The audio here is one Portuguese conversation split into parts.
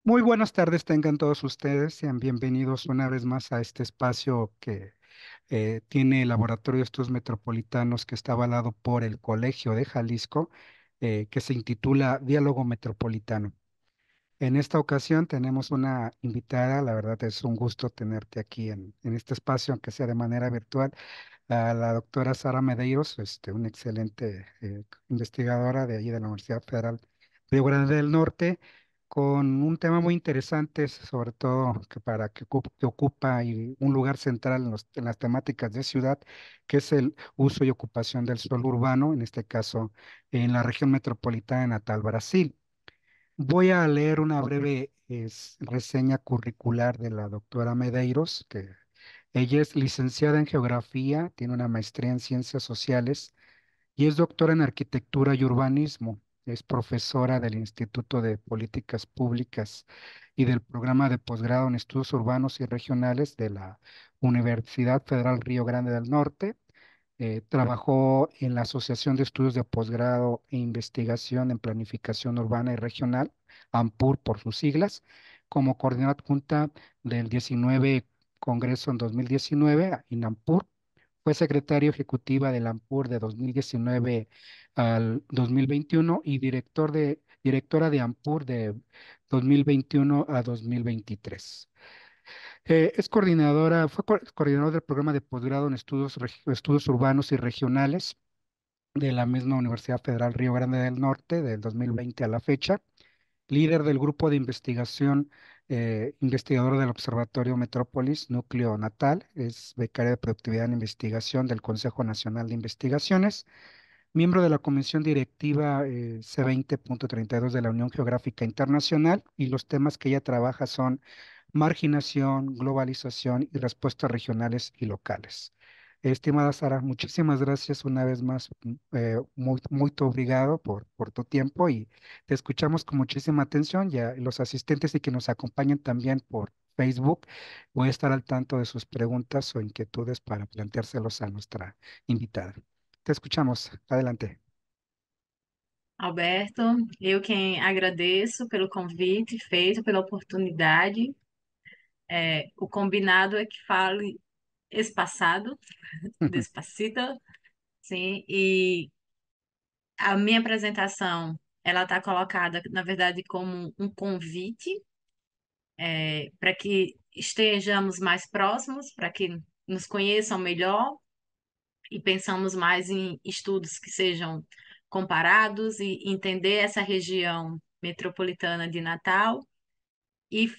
Muy buenas tardes, tengan todos ustedes. Sean bienvenidos una vez más a este espacio que tiene el Laboratorio de Estudios Metropolitanos que está avalado por el Colegio de Jalisco, que se intitula Diálogo Metropolitano. En esta ocasión tenemos una invitada, la verdad es un gusto tenerte aquí en este espacio, aunque sea de manera virtual, a la doctora Sara Medeiros, una excelente investigadora de allí de la Universidad Federal Río Grande del Norte, con un tema muy interesante, sobre todo que ocupa un lugar central en las temáticas de ciudad, que es el uso y ocupación del suelo urbano, en este caso en la región metropolitana de Natal, Brasil. Voy a leer una breve reseña curricular de la doctora Medeiros, que ella es licenciada en Geografía, tiene una maestría en Ciencias Sociales y es doctora en Arquitectura y Urbanismo. Es profesora del Instituto de Políticas Públicas y del Programa de Posgrado en Estudios Urbanos y Regionales de la Universidad Federal Río Grande del Norte. Trabajó en la Asociación de Estudios de Posgrado e Investigación en Planificación Urbana y Regional, AMPUR por sus siglas, como coordinadora adjunta del 19 Congreso en 2019 en AMPUR. Fue secretaria ejecutiva del AMPUR de 2019 al 2021 y directora de AMPUR de 2021 a 2023. Fue coordinadora del programa de posgrado en estudios urbanos y regionales de la misma Universidad Federal Río Grande del Norte del 2020 a la fecha, líder del grupo de investigación, investigador del Observatorio Metrópolis, Núcleo Natal, es becaria de productividad en investigación del Consejo Nacional de Investigaciones, miembro de la Comisión Directiva C20.32 de la Unión Geográfica Internacional, y los temas que ella trabaja son marginación, globalización y respuestas regionales y locales. Estimada Sara, muchísimas gracias una vez más, muy obrigado por tu tiempo y te escuchamos con muchísima atención. Ya los asistentes y que nos acompañan también por Facebook, voy a estar al tanto de sus preguntas o inquietudes para planteárselos a nuestra invitada. Te escuchamos. Adelante. Alberto, eu quem agradeço pelo convite feito, pela oportunidade. O combinado é que fale espaçado, despacito, sim, e a minha apresentação, ela está colocada, na verdade, como um convite, para que estejamos mais próximos, para que nos conheçam melhor e pensamos mais em estudos que sejam comparados e entender essa região metropolitana de Natal e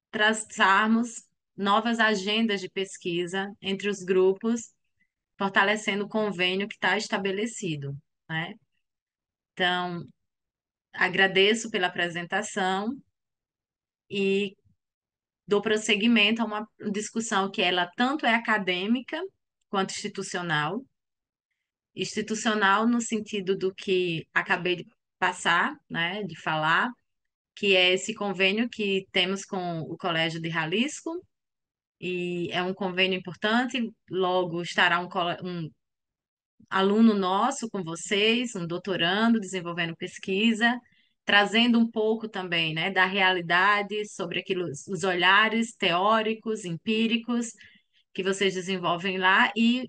traçarmos novas agendas de pesquisa entre os grupos, fortalecendo o convênio que está estabelecido, né? Então, agradeço pela apresentação e dou prosseguimento a uma discussão que ela tanto é acadêmica quanto institucional. Institucional no sentido do que acabei de passar, né, de falar, que é esse convênio que temos com o Colégio de Jalisco, e é um convênio importante. Logo estará um aluno nosso com vocês, um doutorando, desenvolvendo pesquisa, trazendo um pouco também, né, da realidade sobre aquilo, os olhares teóricos, empíricos que vocês desenvolvem lá e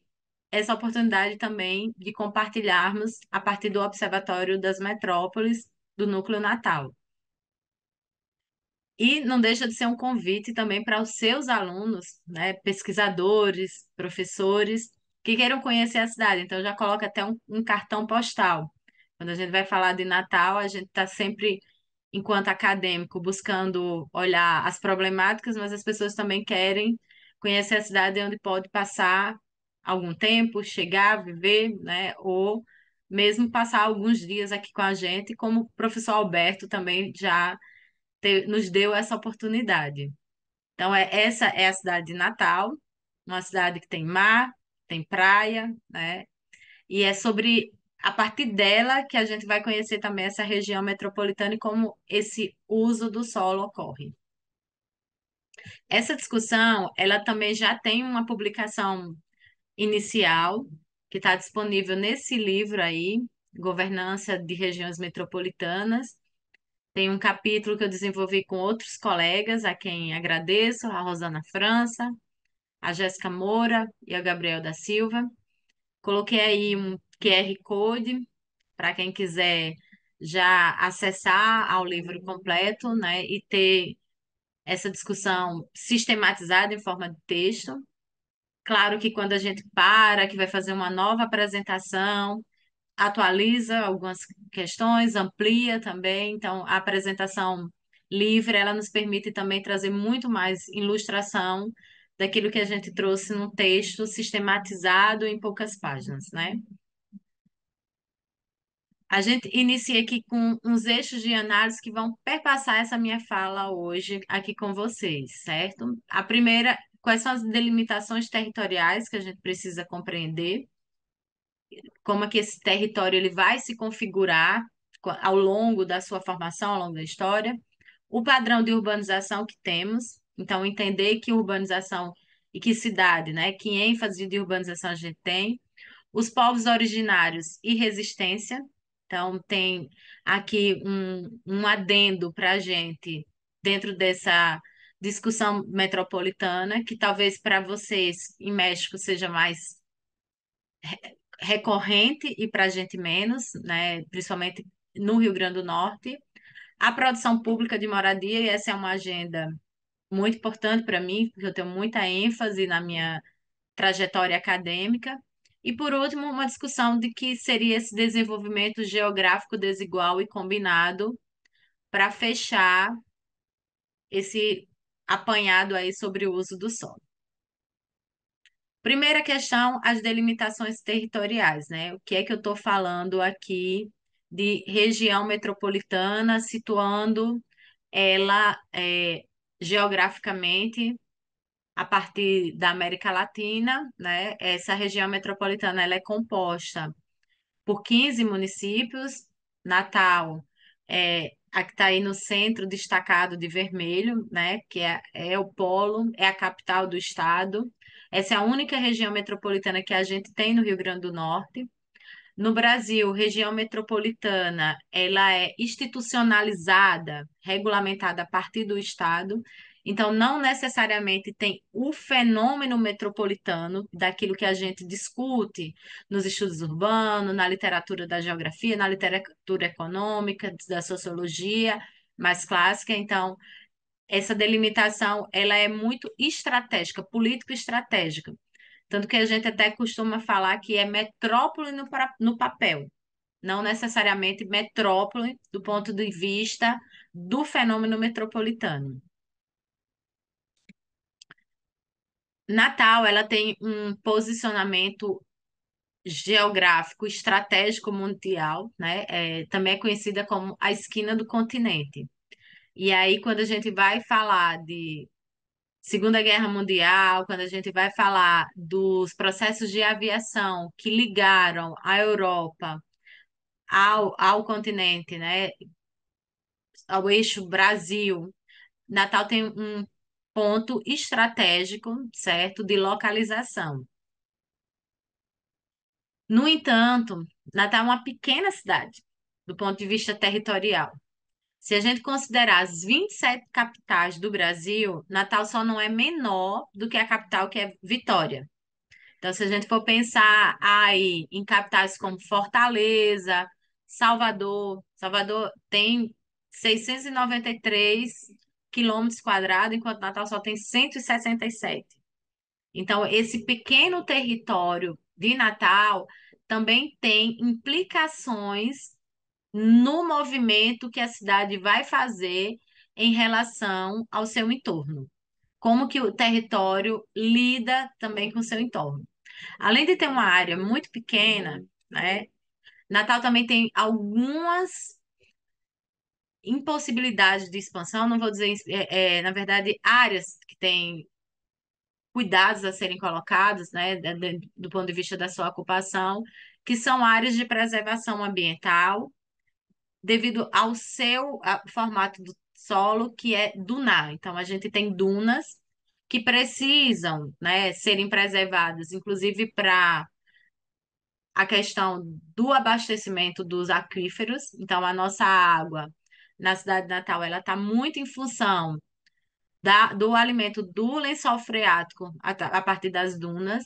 essa oportunidade também de compartilharmos a partir do Observatório das Metrópoles do Núcleo Natal. E não deixa de ser um convite também para os seus alunos, né, pesquisadores, professores, que queiram conhecer a cidade. Então, já coloca até um cartão postal. Quando a gente vai falar de Natal, a gente está sempre, enquanto acadêmico, buscando olhar as problemáticas, mas as pessoas também querem conhecer a cidade onde pode passar algum tempo, chegar, viver, né, ou mesmo passar alguns dias aqui com a gente, como o professor Alberto também já nos deu essa oportunidade. Então, essa é a cidade de Natal, uma cidade que tem mar, tem praia, né? E é sobre, a partir dela, que a gente vai conhecer também essa região metropolitana e como esse uso do solo ocorre. Essa discussão, ela também já tem uma publicação inicial, que está disponível nesse livro aí, Governança de Regiões Metropolitanas, Tem um capítulo que eu desenvolvi com outros colegas, a quem agradeço, a Rosana França, a Jéssica Moura e a Gabriel da Silva. Coloquei aí um QR Code para quem quiser já acessar ao livro completo, né, e ter essa discussão sistematizada em forma de texto. Claro que quando a gente para, que vai fazer uma nova apresentação, atualiza algumas questões, amplia também. Então, a apresentação livre, ela nos permite também trazer muito mais ilustração daquilo que a gente trouxe num texto sistematizado em poucas páginas, né? A gente inicia aqui com uns eixos de análise que vão perpassar essa minha fala hoje aqui com vocês, certo? A primeira, quais são as delimitações territoriais que a gente precisa compreender, como é que esse território ele vai se configurar ao longo da sua formação, ao longo da história, o padrão de urbanização que temos, então entender que urbanização e que cidade, né, que ênfase de urbanização a gente tem, os povos originários e resistência. Então, tem aqui um adendo para a gente dentro dessa discussão metropolitana, que talvez para vocês em México seja mais recorrente e para a gente menos, né? Principalmente no Rio Grande do Norte. A produção pública de moradia, e essa é uma agenda muito importante para mim, porque eu tenho muita ênfase na minha trajetória acadêmica. E, por último, uma discussão de que seria esse desenvolvimento geográfico desigual e combinado para fechar esse apanhado aí sobre o uso do solo. Primeira questão, as delimitações territoriais, né? O que é que eu estou falando aqui de região metropolitana, situando ela geograficamente a partir da América Latina, né? Essa região metropolitana ela é composta por 15 municípios. Natal a que está aí no centro, destacado de vermelho, né? Que é o polo, é a capital do estado. Essa é a única região metropolitana que a gente tem no Rio Grande do Norte. No Brasil, região metropolitana, ela é institucionalizada, regulamentada a partir do Estado. Então, não necessariamente tem o fenômeno metropolitano daquilo que a gente discute nos estudos urbanos, na literatura da geografia, na literatura econômica, da sociologia mais clássica. Então, essa delimitação, ela é muito estratégica, político-estratégica. Tanto que a gente até costuma falar que é metrópole no papel, não necessariamente metrópole do ponto de vista do fenômeno metropolitano. Natal, ela tem um posicionamento geográfico estratégico mundial, né? Também é conhecida como a esquina do continente. E aí, quando a gente vai falar de Segunda Guerra Mundial, quando a gente vai falar dos processos de aviação que ligaram a Europa ao continente, né, ao eixo Brasil, Natal tem um ponto estratégico, certo, de localização. No entanto, Natal é uma pequena cidade, do ponto de vista territorial. Se a gente considerar as 27 capitais do Brasil, Natal só não é menor do que a capital, que é Vitória. Então, se a gente for pensar aí em capitais como Fortaleza, Salvador tem 693 quilômetros quadrados, enquanto Natal só tem 167. Então, esse pequeno território de Natal também tem implicações no movimento que a cidade vai fazer em relação ao seu entorno. Como que o território lida também com o seu entorno. Além de ter uma área muito pequena, né? Natal também tem algumas impossibilidades de expansão, não vou dizer, na verdade, áreas que têm cuidados a serem colocados, né, do ponto de vista da sua ocupação, que são áreas de preservação ambiental, devido ao seu formato do solo, que é dunar. Então, a gente tem dunas que precisam, né, serem preservadas, inclusive para a questão do abastecimento dos aquíferos. Então, a nossa água na cidade de Natal, ela está muito em função do alimento do lençol freático a partir das dunas.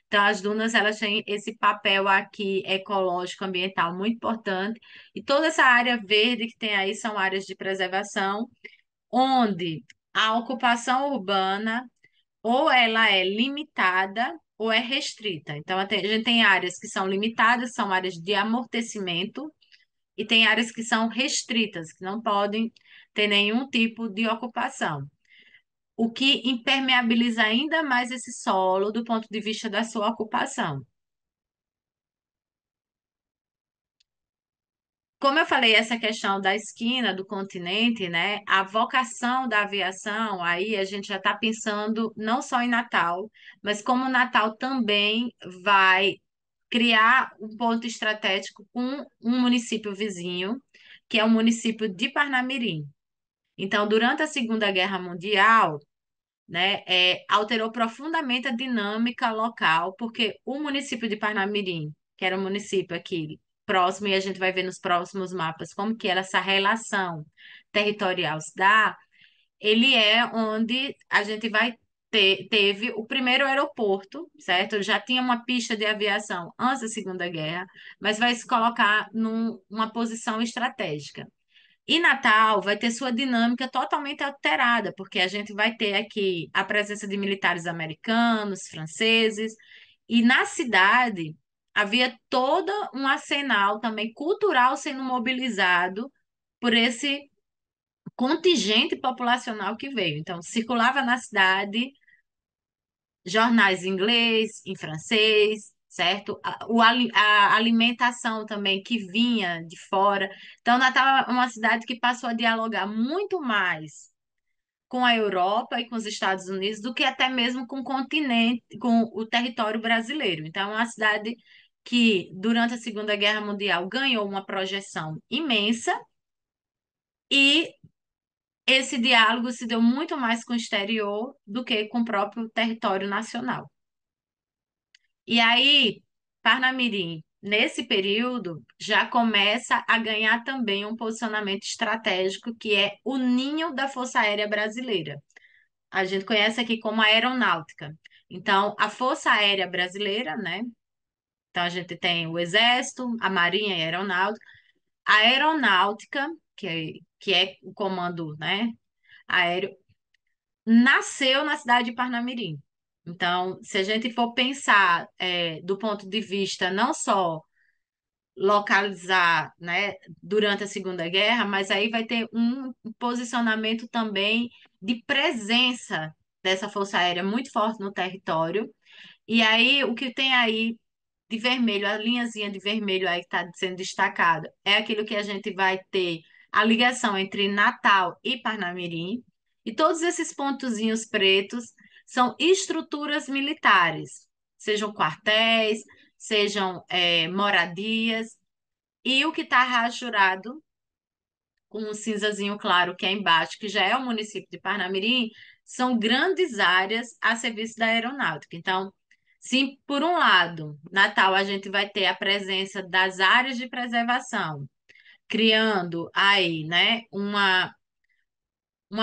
Então, as dunas elas têm esse papel aqui ecológico, ambiental muito importante. E toda essa área verde que tem aí são áreas de preservação, onde a ocupação urbana ou ela é limitada ou é restrita. Então, a gente tem áreas que são limitadas, são áreas de amortecimento, e tem áreas que são restritas, que não podem ter nenhum tipo de ocupação, o que impermeabiliza ainda mais esse solo do ponto de vista da sua ocupação. Como eu falei, essa questão da esquina do continente, né? A vocação da aviação, aí a gente já está pensando não só em Natal, mas como Natal também vai criar um ponto estratégico com um município vizinho, que é o município de Parnamirim. Então, durante a Segunda Guerra Mundial, né, alterou profundamente a dinâmica local, porque o município de Parnamirim, que era um município aqui próximo, e a gente vai ver nos próximos mapas como que era essa relação territorial se dá, ele é onde a gente vai teve o primeiro aeroporto, certo? Já tinha uma pista de aviação antes da Segunda Guerra, mas vai se colocar numa posição estratégica. E Natal vai ter sua dinâmica totalmente alterada, porque a gente vai ter aqui a presença de militares americanos, franceses, e na cidade havia todo um arsenal também cultural sendo mobilizado por esse contingente populacional que veio. Então, circulava na cidade jornais em inglês, em francês, certo? A alimentação também que vinha de fora. Então, Natal é uma cidade que passou a dialogar muito mais com a Europa e com os Estados Unidos do que até mesmo com o continente, com o território brasileiro. Então, é uma cidade que, durante a Segunda Guerra Mundial, ganhou uma projeção imensa e esse diálogo se deu muito mais com o exterior do que com o próprio território nacional. E aí, Parnamirim, nesse período, já começa a ganhar também um posicionamento estratégico, que é o ninho da Força Aérea Brasileira. A gente conhece aqui como a aeronáutica. Então, a Força Aérea Brasileira, né? Então, a gente tem o Exército, a Marinha e a Aeronáutica. A aeronáutica, que é o comando, né, aéreo, nasceu na cidade de Parnamirim. Então, se a gente for pensar do ponto de vista não só localizar, né, durante a Segunda Guerra, mas aí vai ter um posicionamento também de presença dessa Força Aérea muito forte no território. E aí, o que tem aí de vermelho, a linhazinha de vermelho aí que está sendo destacada, é aquilo que a gente vai ter a ligação entre Natal e Parnamirim. E todos esses pontozinhos pretos são estruturas militares, sejam quartéis, sejam moradias. E o que está rajurado com um cinzazinho claro que é embaixo, que já é o município de Parnamirim, são grandes áreas a serviço da aeronáutica. Então, se por um lado, Natal, a gente vai ter a presença das áreas de preservação, criando aí, né, uma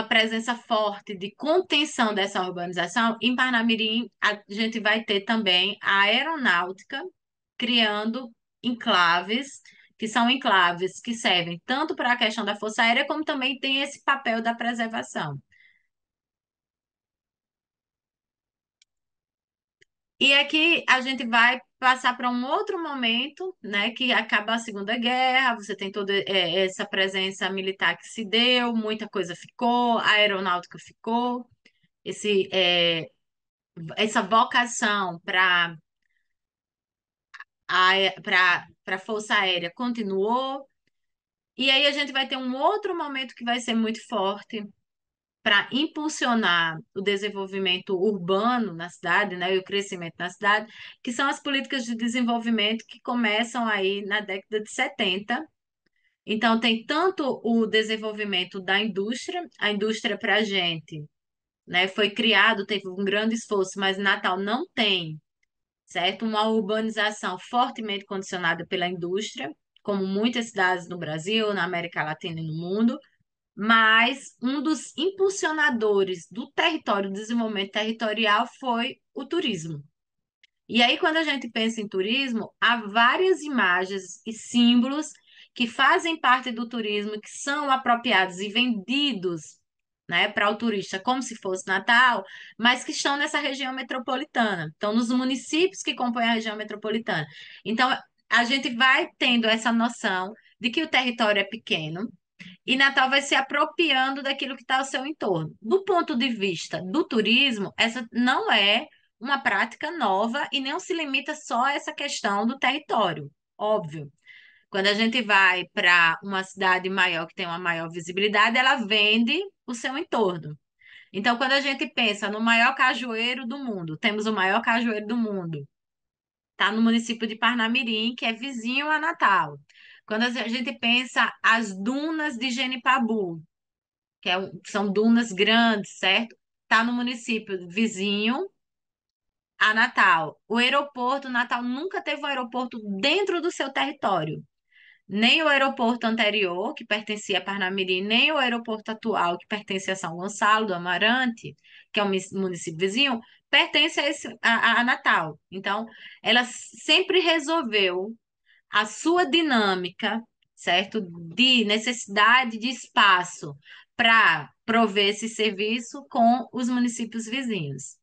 presença forte de contenção dessa urbanização, em Parnamirim a gente vai ter também a aeronáutica criando enclaves, que são enclaves que servem tanto para a questão da Força Aérea, como também tem esse papel da preservação. E aqui a gente vai passar para um outro momento, né, que acaba a Segunda Guerra, você tem toda essa presença militar que se deu, muita coisa ficou, a aeronáutica ficou, esse, é, essa vocação para a Força Aérea continuou. E aí a gente vai ter um outro momento que vai ser muito forte para impulsionar o desenvolvimento urbano na cidade, né, e o crescimento na cidade, que são as políticas de desenvolvimento que começam aí na década de 70. Então, tem tanto o desenvolvimento da indústria, a indústria para a gente, né, foi criado, teve um grande esforço, mas Natal não tem, certo? Uma urbanização fortemente condicionada pela indústria, como muitas cidades no Brasil, na América Latina e no mundo. mas um dos impulsionadores do território, do desenvolvimento territorial, foi o turismo. E aí, quando a gente pensa em turismo, há várias imagens e símbolos que fazem parte do turismo, que são apropriados e vendidos, né, para o turista, como se fosse Natal, mas que estão nessa região metropolitana, estão nos municípios que compõem a região metropolitana. Então, a gente vai tendo essa noção de que o território é pequeno, e Natal vai se apropriando daquilo que está ao seu entorno. Do ponto de vista do turismo, essa não é uma prática nova e não se limita só a essa questão do território. Óbvio. Quando a gente vai para uma cidade maior que tem uma maior visibilidade, ela vende o seu entorno. Então, quando a gente pensa no maior cajueiro do mundo, temos o maior cajueiro do mundo, está no município de Parnamirim, que é vizinho a Natal. Quando a gente pensa as dunas de Genipabu, são dunas grandes, certo? Está no município vizinho a Natal. O aeroporto, Natal nunca teve um aeroporto dentro do seu território. Nem o aeroporto anterior, que pertencia a Parnamirim, nem o aeroporto atual, que pertence a São Gonçalo do Amarante, que é um município vizinho, pertence a Natal. Então, ela sempre resolveu a sua dinâmica, certo? De necessidade de espaço para prover esse serviço com os municípios vizinhos.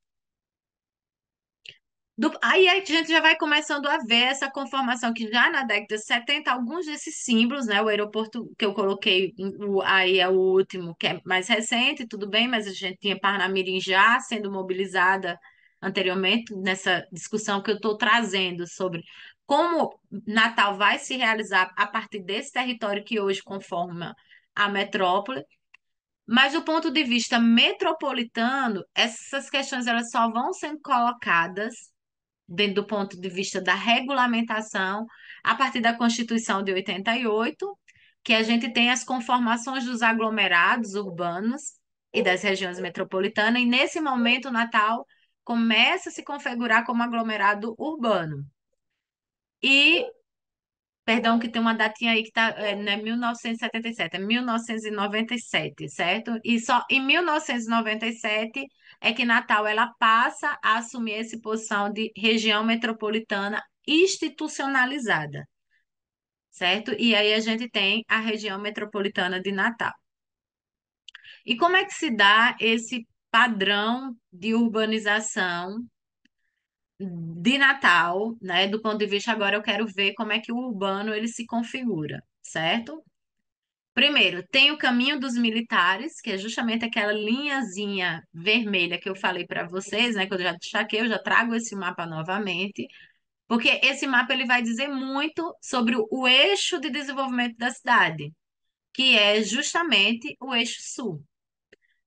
Aí a gente já vai começando a ver essa conformação que já na década de 70, alguns desses símbolos, né? O aeroporto que eu coloquei aí é o último, que é mais recente, tudo bem, mas a gente tinha Parnamirim já sendo mobilizada anteriormente nessa discussão que eu estou trazendo sobre como Natal vai se realizar a partir desse território que hoje conforma a metrópole. Mas do ponto de vista metropolitano, essas questões elas só vão sendo colocadas dentro do ponto de vista da regulamentação, a partir da Constituição de 88, que a gente tem as conformações dos aglomerados urbanos e das regiões metropolitanas, e nesse momento o Natal começa a se configurar como aglomerado urbano. E, perdão, que tem uma datinha aí que tá, não é 1977, é 1997, certo? E só em 1997 é que Natal ela passa a assumir essa posição de região metropolitana institucionalizada, certo? E aí a gente tem a região metropolitana de Natal. E como é que se dá esse padrão de urbanização de Natal, né? Do ponto de vista agora eu quero ver como é que o urbano ele se configura, certo? Primeiro, tem o caminho dos militares, que é justamente aquela linhazinha vermelha que eu falei para vocês, né? Que eu já destaquei, eu já trago esse mapa novamente, porque esse mapa ele vai dizer muito sobre o eixo de desenvolvimento da cidade, que é justamente o eixo sul.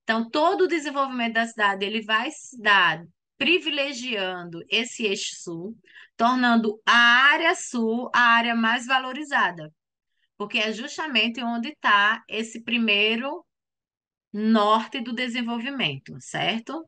Então, todo o desenvolvimento da cidade ele vai se dar privilegiando esse eixo sul, tornando a área sul a área mais valorizada, porque é justamente onde está esse primeiro norte do desenvolvimento, certo?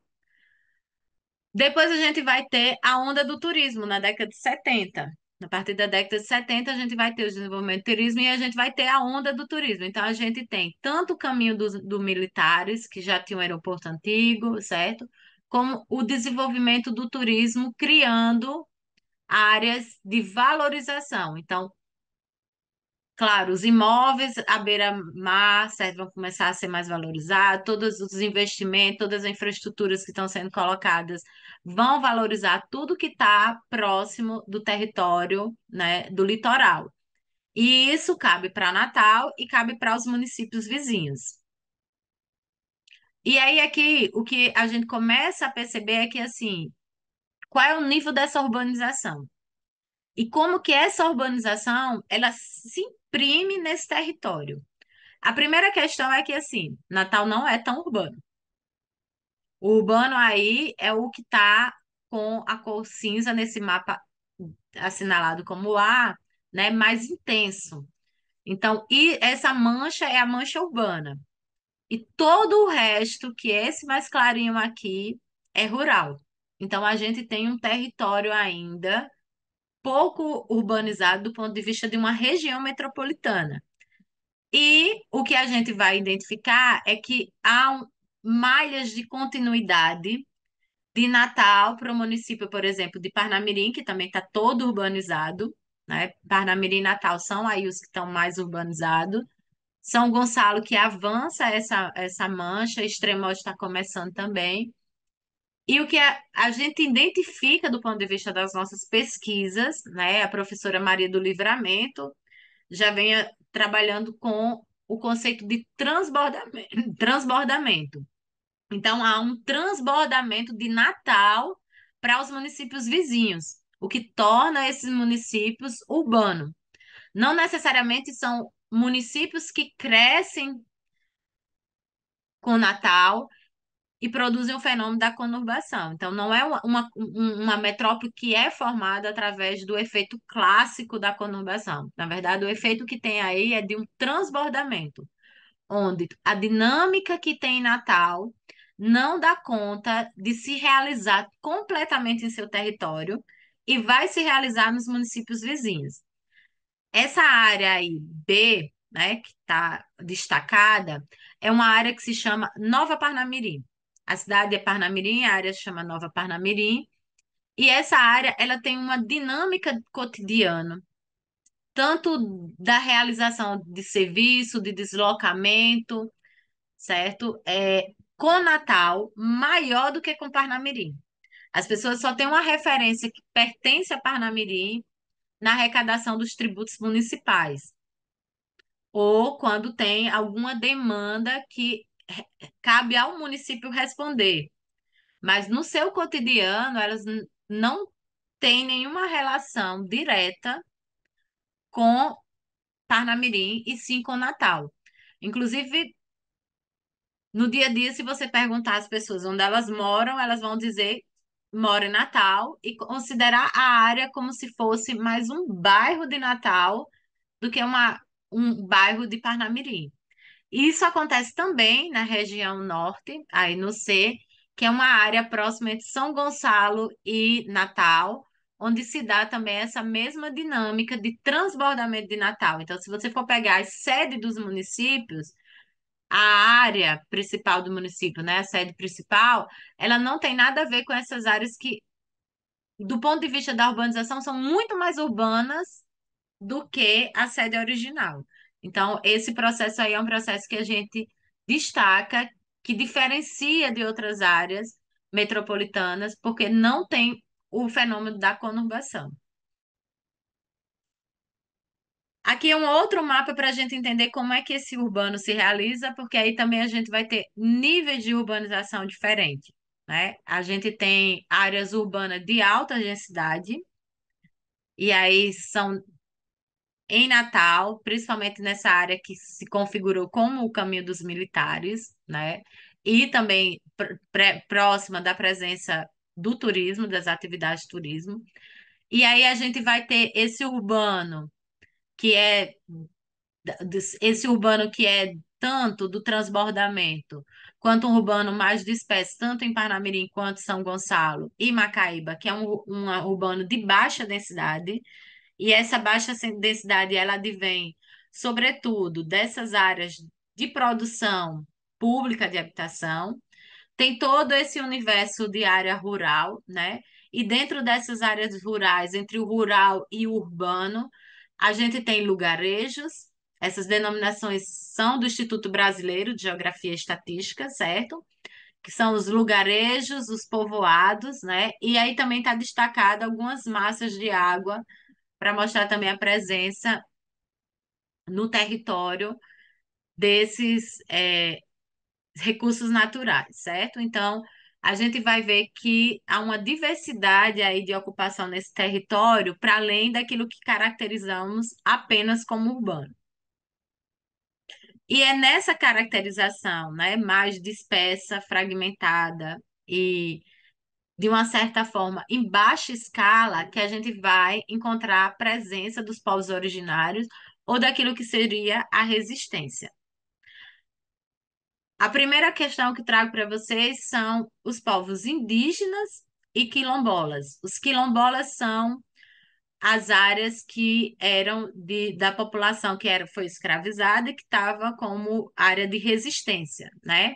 Depois a gente vai ter a onda do turismo na década de 70. A partir da década de 70, a gente vai ter o desenvolvimento do turismo e a gente vai ter a onda do turismo. Então, a gente tem tanto o caminho dos militares, que já tinha um aeroporto antigo, certo? Como o desenvolvimento do turismo, criando áreas de valorização. Então, claro, os imóveis à beira-mar vão começar a ser mais valorizados, todos os investimentos, todas as infraestruturas que estão sendo colocadas vão valorizar tudo que está próximo do território, né, do litoral. E isso cabe para Natal e cabe para os municípios vizinhos. E aí aqui o que a gente começa a perceber é que assim, qual é o nível dessa urbanização? E como que essa urbanização ela se imprime nesse território? A primeira questão é que, assim, Natal não é tão urbano. O urbano aí é o que está com a cor cinza nesse mapa assinalado como A, né, mais intenso. Então, e essa mancha é a mancha urbana. E todo o resto, que é esse mais clarinho aqui, é rural. Então, a gente tem um território ainda pouco urbanizado do ponto de vista de uma região metropolitana. E o que a gente vai identificar é que há malhas de continuidade de Natal para o município, por exemplo, de Parnamirim, que também está todo urbanizado, né? Parnamirim e Natal são aí os que estão mais urbanizados. São Gonçalo que avança essa mancha, Extremóide está começando também. E o que a gente identifica do ponto de vista das nossas pesquisas, né? A professora Maria do Livramento já vem trabalhando com o conceito de transbordamento. Transbordamento. Então, há um transbordamento de Natal para os municípios vizinhos, o que torna esses municípios urbanos. Não necessariamente são municípios que crescem com Natal e produzem o fenômeno da conurbação. Então, não é uma metrópole que é formada através do efeito clássico da conurbação. Na verdade, o efeito que tem aí é de um transbordamento, onde a dinâmica que tem em Natal não dá conta de se realizar completamente em seu território e vai se realizar nos municípios vizinhos. Essa área aí, B, né, que está destacada, é uma área que se chama Nova Parnamirim. A cidade é Parnamirim, a área se chama Nova Parnamirim, e essa área ela tem uma dinâmica cotidiana, tanto da realização de serviço, de deslocamento, certo? Com Natal maior do que com Parnamirim. As pessoas só têm uma referência que pertence a Parnamirim na arrecadação dos tributos municipais, ou quando tem alguma demanda que cabe ao município responder. Mas no seu cotidiano, elas não têm nenhuma relação direta com Parnamirim e sim com Natal. Inclusive, no dia a dia, se você perguntar às pessoas onde elas moram, elas vão dizer moram em Natal e considerar a área como se fosse mais um bairro de Natal do que um bairro de Parnamirim. Isso acontece também na região norte, aí no C, que é uma área próxima entre São Gonçalo e Natal, onde se dá também essa mesma dinâmica de transbordamento de Natal. Então, se você for pegar a sede dos municípios, a área principal do município, né, a sede principal, ela não tem nada a ver com essas áreas que, do ponto de vista da urbanização, são muito mais urbanas do que a sede original. Então, esse processo aí é um processo que a gente destaca, que diferencia de outras áreas metropolitanas, porque não tem o fenômeno da conurbação. Aqui é um outro mapa para a gente entender como é que esse urbano se realiza, porque aí também a gente vai ter níveis de urbanização diferentes, né? A gente tem áreas urbanas de alta densidade, e aí são em Natal, principalmente nessa área que se configurou como o caminho dos militares, né? E também próxima da presença do turismo, das atividades de turismo. E aí a gente vai ter que é esse urbano que é tanto do transbordamento, quanto um urbano mais disperso, tanto em Parnamirim quanto São Gonçalo e Macaíba, que é um urbano de baixa densidade, e essa baixa densidade, ela advém, sobretudo, dessas áreas de produção pública de habitação. Tem todo esse universo de área rural, né? E dentro dessas áreas rurais, entre o rural e o urbano, a gente tem lugarejos. Essas denominações são do Instituto Brasileiro de Geografia e Estatística, certo? Que são os lugarejos, os povoados, né? E aí também está destacado algumas massas de água para mostrar também a presença no território desses recursos naturais, certo? Então, a gente vai ver que há uma diversidade aí de ocupação nesse território, para além daquilo que caracterizamos apenas como urbano. E é nessa caracterização, né, mais dispersa, fragmentada e de uma certa forma, em baixa escala, que a gente vai encontrar a presença dos povos originários ou daquilo que seria a resistência. A primeira questão que trago para vocês são os povos indígenas e quilombolas. Os quilombolas são as áreas que eram da população foi escravizada e que estava como área de resistência, né?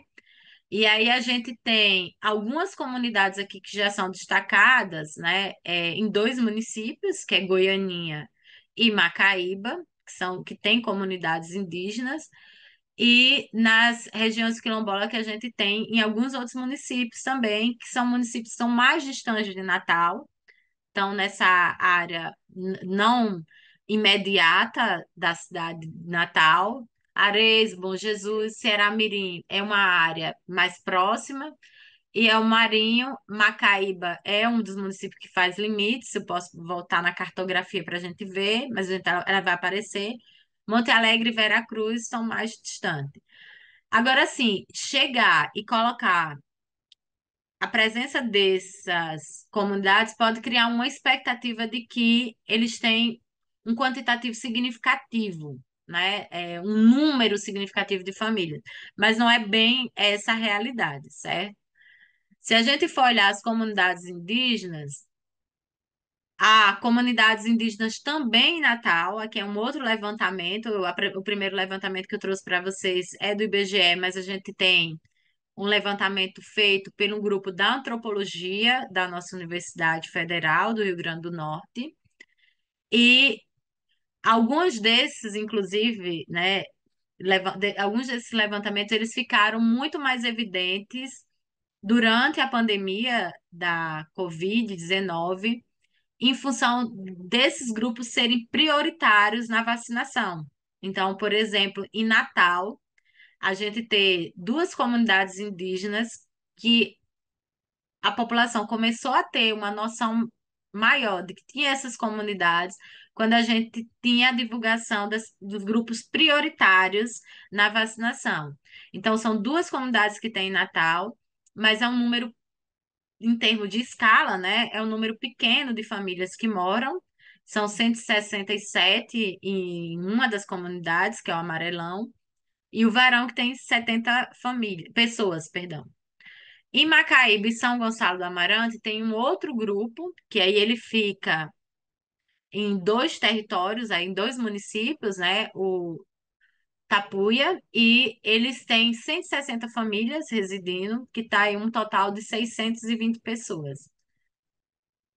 E aí a gente tem algumas comunidades aqui que já são destacadas, né, em dois municípios, que é Goianinha e Macaíba, que têm comunidades indígenas, e nas regiões quilombolas que a gente tem em alguns outros municípios também, que são municípios que são mais distantes de Natal, estão nessa área não imediata da cidade de Natal. Areis, Bom Jesus, Ceará-Mirim é uma área mais próxima, e é o Marinho, Macaíba é um dos municípios que faz limites. Eu posso voltar na cartografia para a gente ver, mas ela vai aparecer. Monte Alegre e Veracruz são mais distantes. Agora, sim, chegar e colocar a presença dessas comunidades pode criar uma expectativa de que eles têm um quantitativo significativo, né? Um número significativo de famílias, mas não é bem essa a realidade, certo? Se a gente for olhar as comunidades indígenas, há comunidades indígenas também em Natal. Aqui é um outro levantamento. O primeiro levantamento que eu trouxe para vocês é do IBGE, mas a gente tem um levantamento feito pelo grupo da antropologia da nossa Universidade Federal do Rio Grande do Norte. E alguns desses, inclusive, né, alguns desses levantamentos, eles ficaram muito mais evidentes durante a pandemia da Covid-19, em função desses grupos serem prioritários na vacinação. Então, por exemplo, em Natal, a gente ter duas comunidades indígenas que a população começou a ter uma noção maior de que tinha essas comunidades quando a gente tinha a divulgação dos grupos prioritários na vacinação. Então, são duas comunidades que tem em Natal, mas é um número, em termos de escala, né? É um número pequeno de famílias que moram. São 167 em uma das comunidades, que é o Amarelão, e o Varão, que tem 70 pessoas, perdão. Em Macaíba e São Gonçalo do Amarante tem um outro grupo, que aí ele fica em dois territórios, aí em dois municípios, né? O Tapuia, e eles têm 160 famílias residindo, que está em um total de 620 pessoas.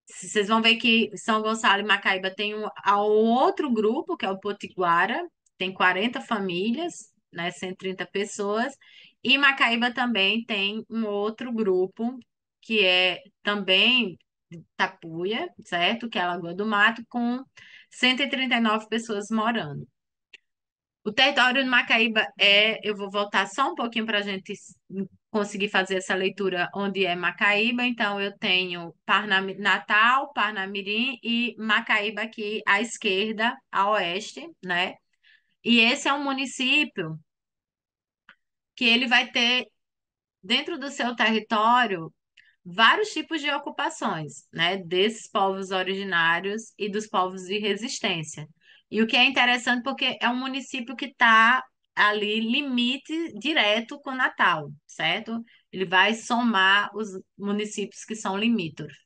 Vocês vão ver que São Gonçalo e Macaíba tem um outro grupo, que é o Potiguara, tem 40 famílias, né, 130 pessoas, e Macaíba também tem um outro grupo, que é também Tapuia, certo? Que é a Lagoa do Mato, com 139 pessoas morando. O território de Macaíba eu vou voltar só um pouquinho para a gente conseguir fazer essa leitura onde é Macaíba. Então, eu tenho Natal, Parnamirim e Macaíba aqui à esquerda, a oeste, né? E esse é um município que ele vai ter dentro do seu território vários tipos de ocupações, né, desses povos originários e dos povos de resistência. E o que é interessante porque é um município que está ali limite direto com Natal, certo? Ele vai somar os municípios que são limítrofes.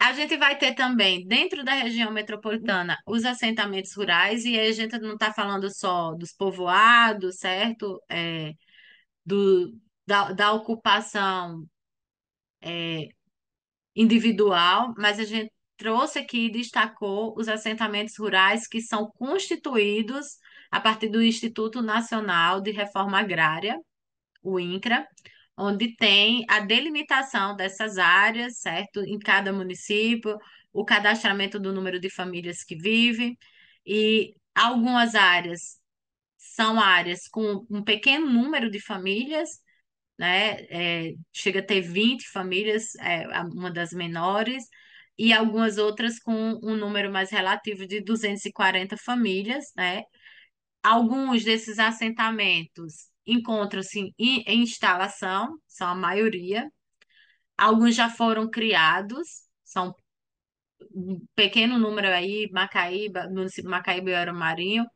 A gente vai ter também, dentro da região metropolitana, os assentamentos rurais, e aí a gente não está falando só dos povoados, certo? Da ocupação individual, mas a gente trouxe aqui e destacou os assentamentos rurais que são constituídos a partir do Instituto Nacional de Reforma Agrária, o INCRA, onde tem a delimitação dessas áreas, certo? Em cada município, o cadastramento do número de famílias que vivem, e algumas áreas são áreas com um pequeno número de famílias, né? Chega a ter 20 famílias, uma das menores, e algumas outras com um número mais relativo de 240 famílias, né? Alguns desses assentamentos encontram-se em instalação, são a maioria. Alguns já foram criados, são um pequeno número aí, Macaíba, município de Macaíba e Marinho.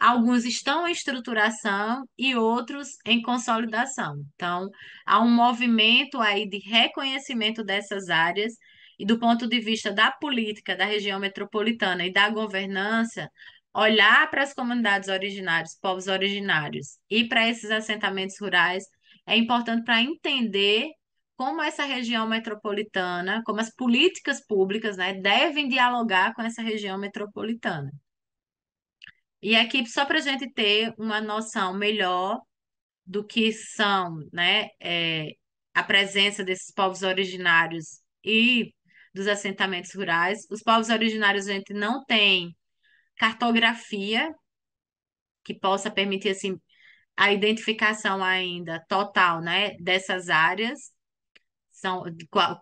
Alguns estão em estruturação e outros em consolidação. Então, há um movimento aí de reconhecimento dessas áreas e do ponto de vista da política da região metropolitana e da governança, olhar para as comunidades originárias, povos originários e para esses assentamentos rurais é importante para entender como essa região metropolitana, como as políticas públicas, né, devem dialogar com essa região metropolitana. E aqui, só para a gente ter uma noção melhor do que são, né, a presença desses povos originários e dos assentamentos rurais. Os povos originários, a gente não tem cartografia que possa permitir, assim, a identificação ainda total, né, dessas áreas, são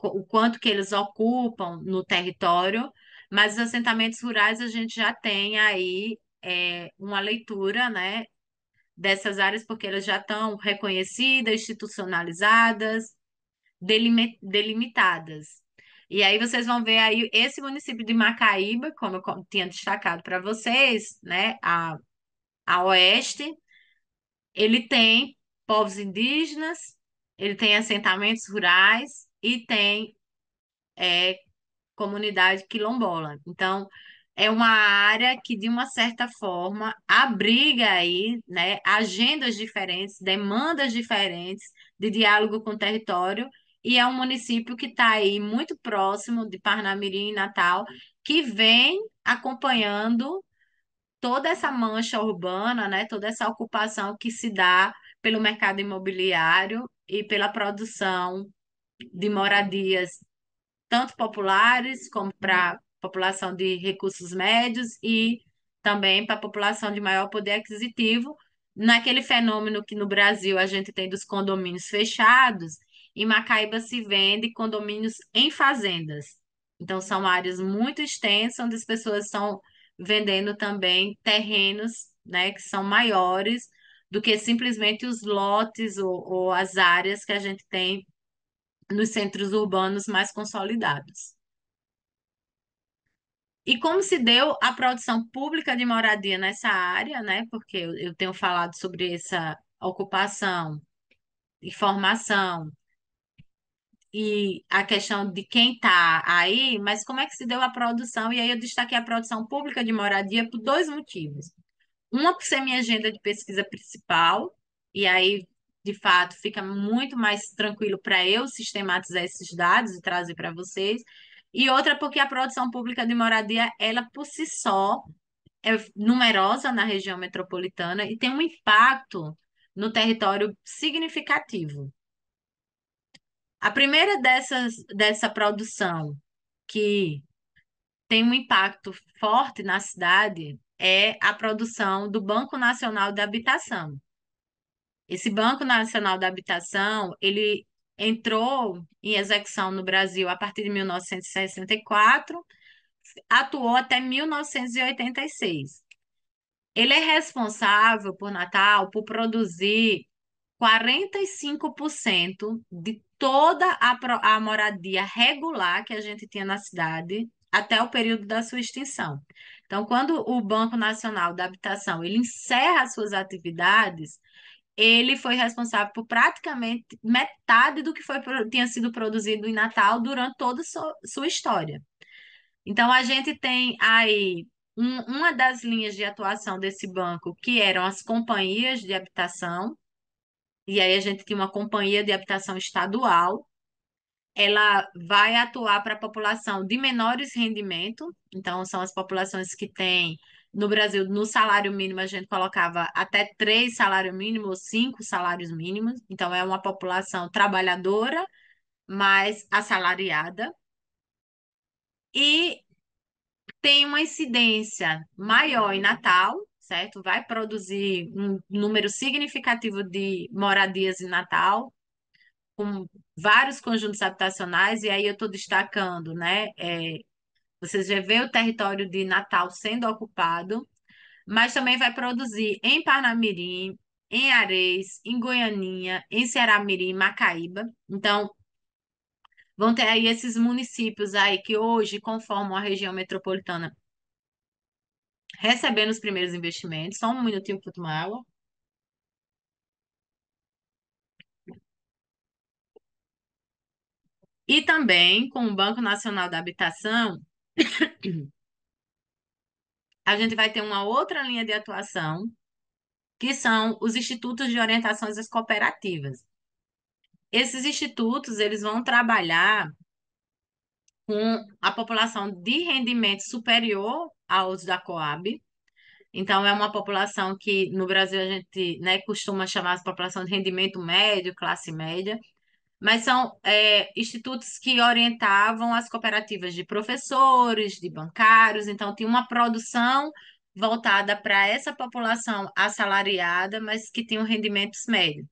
o quanto que eles ocupam no território, mas os assentamentos rurais a gente já tem aí uma leitura, né, dessas áreas, porque elas já estão reconhecidas, institucionalizadas, delimitadas. E aí vocês vão ver aí esse município de Macaíba, como eu tinha destacado para vocês, né, a oeste, ele tem povos indígenas, ele tem assentamentos rurais e tem comunidade quilombola. Então, é uma área que, de uma certa forma, abriga aí, né, agendas diferentes, demandas diferentes de diálogo com o território, e é um município que está aí muito próximo de Parnamirim e Natal, que vem acompanhando toda essa mancha urbana, né, toda essa ocupação que se dá pelo mercado imobiliário e pela produção de moradias tanto populares como para a população de recursos médios e também para a população de maior poder aquisitivo, naquele fenômeno que no Brasil a gente tem dos condomínios fechados, em Macaíba se vende condomínios em fazendas. Então são áreas muito extensas onde as pessoas estão vendendo também terrenos, né, que são maiores do que simplesmente os lotes ou as áreas que a gente tem nos centros urbanos mais consolidados. E como se deu a produção pública de moradia nessa área, né? Porque eu tenho falado sobre essa ocupação e formação e a questão de quem está aí, mas como é que se deu a produção? E aí eu destaquei a produção pública de moradia por dois motivos. Uma por ser minha agenda de pesquisa principal, e aí, de fato, fica muito mais tranquilo para eu sistematizar esses dados e trazer para vocês. E outra porque a produção pública de moradia, ela por si só, é numerosa na região metropolitana e tem um impacto no território significativo. A primeira dessa produção que tem um impacto forte na cidade é a produção do Banco Nacional da Habitação. Esse Banco Nacional da Habitação, ele entrou em execução no Brasil a partir de 1964, atuou até 1986. Ele é responsável por Natal por produzir 45% de toda a moradia regular que a gente tinha na cidade até o período da sua extinção. Então, quando o Banco Nacional da Habitação ele encerra as suas atividades, ele foi responsável por praticamente metade do que tinha sido produzido em Natal durante toda a sua história. Então, a gente tem aí uma das linhas de atuação desse banco, que eram as companhias de habitação, e aí a gente tinha uma companhia de habitação estadual, ela vai atuar para a população de menores rendimentos, então são as populações que têm, no Brasil, no salário mínimo a gente colocava até 3 salários mínimos ou 5 salários mínimos, então é uma população trabalhadora, mas assalariada, e tem uma incidência maior em Natal, certo? Vai produzir um número significativo de moradias em Natal, com vários conjuntos habitacionais, e aí eu estou destacando, né? Vocês já vê o território de Natal sendo ocupado, mas também vai produzir em Parnamirim, em Areis, em Goianinha, em Ceará-Mirim, Macaíba. Então, vão ter aí esses municípios aí que hoje conformam a região metropolitana recebendo os primeiros investimentos. Só um minutinho para eu tomar água. E também com o Banco Nacional da Habitação, a gente vai ter uma outra linha de atuação, que são os institutos de orientações às cooperativas. Esses institutos, eles vão trabalhar com a população de rendimento superior aos da Coab. Então, é uma população que no Brasil a gente, né, costuma chamar de população de rendimento médio, classe média, mas são institutos que orientavam as cooperativas de professores, de bancários, então tinha uma produção voltada para essa população assalariada, mas que tinham rendimentos médios.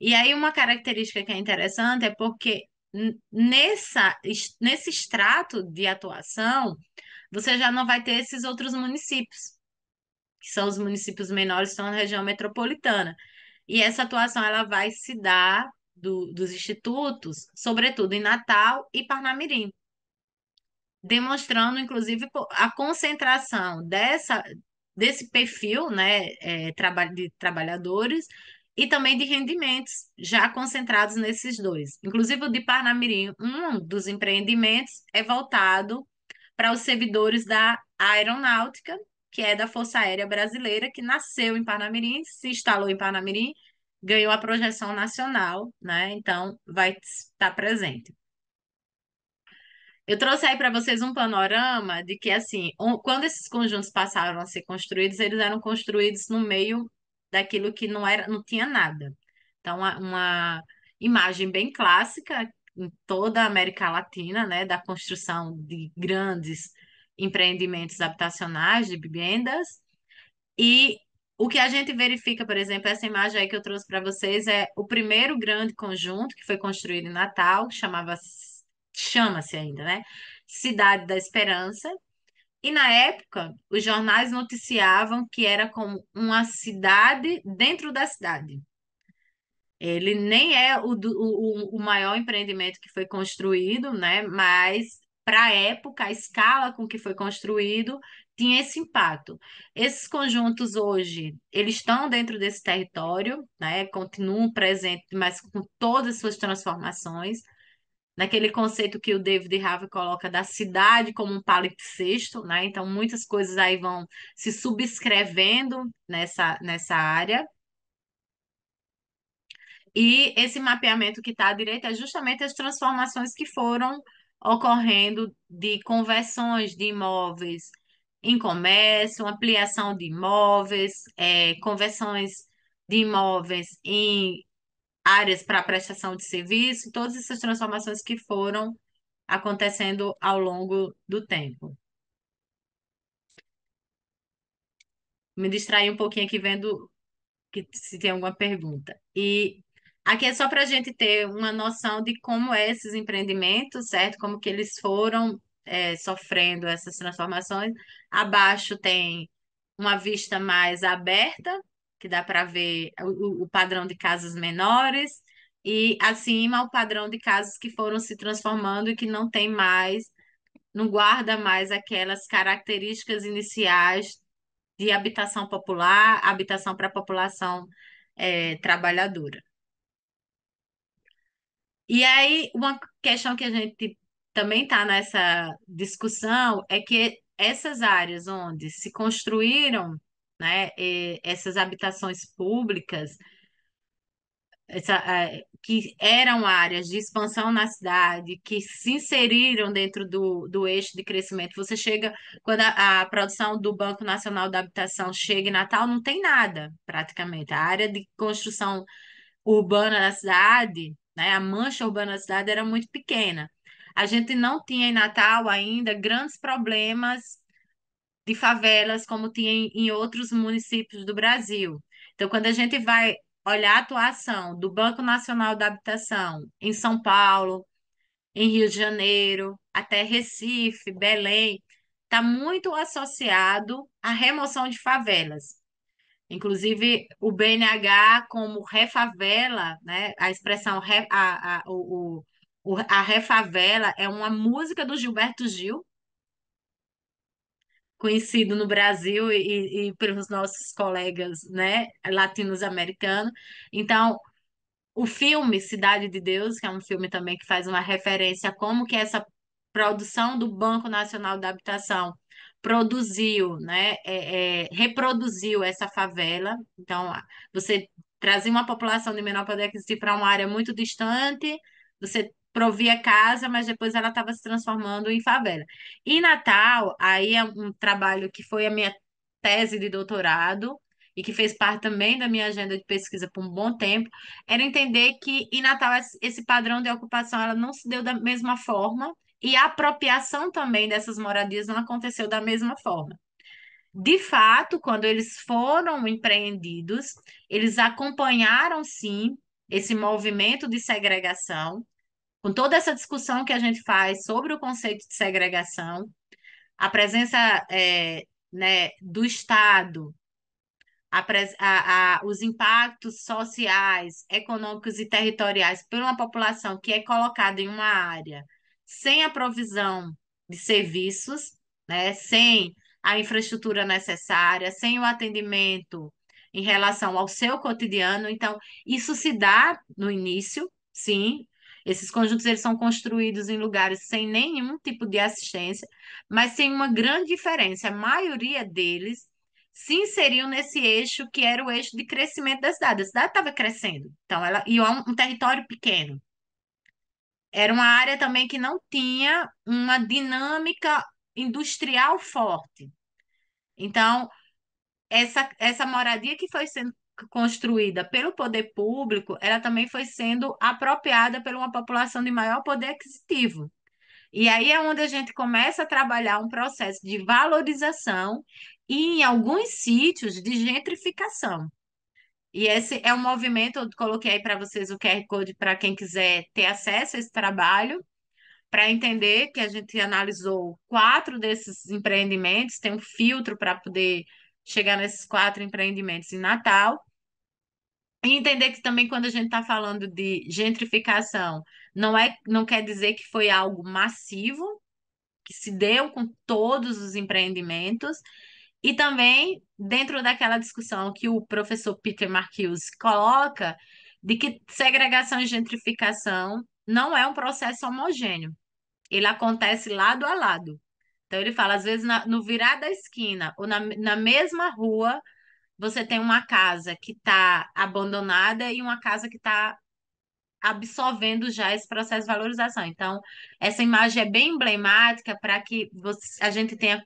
E aí uma característica que é interessante é porque nesse extrato de atuação, você já não vai ter esses outros municípios, que são os municípios menores, que estão na região metropolitana. E essa atuação ela vai se dar dos institutos, sobretudo em Natal e Parnamirim, demonstrando, inclusive, a concentração desse perfil, né, de trabalhadores e também de rendimentos já concentrados nesses dois. Inclusive, o de Parnamirim, um dos empreendimentos é voltado para os servidores da aeronáutica, que é da Força Aérea Brasileira, que nasceu em Parnamirim, se instalou em Parnamirim, ganhou a projeção nacional, né? Então, vai estar presente. Eu trouxe aí para vocês um panorama de que, assim, quando esses conjuntos passaram a ser construídos, eles eram construídos no meio daquilo que não era, não tinha nada. Então, uma imagem bem clássica em toda a América Latina, né, da construção de grandes empreendimentos habitacionais, de vivendas. E o que a gente verifica, por exemplo, essa imagem aí que eu trouxe para vocês é o primeiro grande conjunto que foi construído em Natal, chama-se ainda, né? Cidade da Esperança. E na época, os jornais noticiavam que era como uma cidade dentro da cidade. Ele nem é o maior empreendimento que foi construído, né? Mas para a época, a escala com que foi construído tinha esse impacto. Esses conjuntos hoje, eles estão dentro desse território, né? Continuam presentes, mas com todas as suas transformações. Naquele conceito que o David Harvey coloca da cidade como um palimpsesto, né? Então, muitas coisas aí vão se subscrevendo nessa área. E esse mapeamento que está à direita é justamente as transformações que foram ocorrendo de conversões de imóveis em comércio, ampliação de imóveis, conversões de imóveis em áreas para prestação de serviço, todas essas transformações que foram acontecendo ao longo do tempo. Me distraí um pouquinho aqui vendo que se tem alguma pergunta. E aqui é só para a gente ter uma noção de como é esses empreendimentos, certo? Como que eles foram sofrendo essas transformações. Abaixo tem uma vista mais aberta, que dá para ver o padrão de casas menores, e acima o padrão de casas que foram se transformando e que não tem mais, não guarda mais aquelas características iniciais de habitação popular, habitação para a população trabalhadora. E aí, uma questão que a gente também está nessa discussão é que essas áreas onde se construíram, né, essas habitações públicas, que eram áreas de expansão na cidade, que se inseriram dentro do eixo de crescimento. Você chega, quando a produção do Banco Nacional da Habitação chega em Natal, não tem nada, praticamente. A área de construção urbana da cidade, né, a mancha urbana da cidade era muito pequena. A gente não tinha em Natal ainda grandes problemas de favelas como tinha em outros municípios do Brasil. Então, quando a gente vai olhar a atuação do Banco Nacional da Habitação em São Paulo, em Rio de Janeiro, até Recife, Belém, está muito associado à remoção de favelas. Inclusive, o BNH como refavela, né? A expressão a refavela é uma música do Gilberto Gil, conhecido no Brasil e pelos nossos colegas, né, latinos-americanos. Então, o filme Cidade de Deus, que é um filme também que faz uma referência a como que essa produção do Banco Nacional da Habitação produziu, né, reproduziu essa favela. Então, você trazia uma população de menor poder aquisitivo para uma área muito distante, você provia casa, mas depois ela estava se transformando em favela. E Natal, aí é um trabalho que foi a minha tese de doutorado e que fez parte também da minha agenda de pesquisa por um bom tempo, era entender que em Natal esse padrão de ocupação ela não se deu da mesma forma e a apropriação também dessas moradias não aconteceu da mesma forma. De fato, quando eles foram empreendidos, eles acompanharam sim esse movimento de segregação, com toda essa discussão que a gente faz sobre o conceito de segregação, a presença né, do Estado, os impactos sociais, econômicos e territoriais por uma população que é colocada em uma área sem a provisão de serviços, né, sem a infraestrutura necessária, sem o atendimento em relação ao seu cotidiano. Então, isso se dá no início, sim. Esses conjuntos eles são construídos em lugares sem nenhum tipo de assistência, mas tem uma grande diferença. A maioria deles se inseriu nesse eixo que era o eixo de crescimento da cidade. A cidade estava crescendo, então e é um território pequeno. Era uma área também que não tinha uma dinâmica industrial forte. Então, essa moradia que foi sendo construída pelo poder público, ela também foi sendo apropriada por uma população de maior poder aquisitivo. E aí é onde a gente começa a trabalhar um processo de valorização e, em alguns sítios, de gentrificação. E esse é um movimento, eu coloquei aí para vocês o QR Code para quem quiser ter acesso a esse trabalho, para entender que a gente analisou 4 desses empreendimentos, tem um filtro para poder chegar nesses 4 empreendimentos em Natal. E entender que também quando a gente está falando de gentrificação, não quer dizer que foi algo massivo, que se deu com todos os empreendimentos, e também dentro daquela discussão que o professor Peter Marquis coloca, de que segregação e gentrificação não é um processo homogêneo, ele acontece lado a lado. Então ele fala, às vezes, no virar da esquina ou na mesma rua, você tem uma casa que está abandonada e uma casa que está absorvendo já esse processo de valorização. Então, essa imagem é bem emblemática para que a gente tenha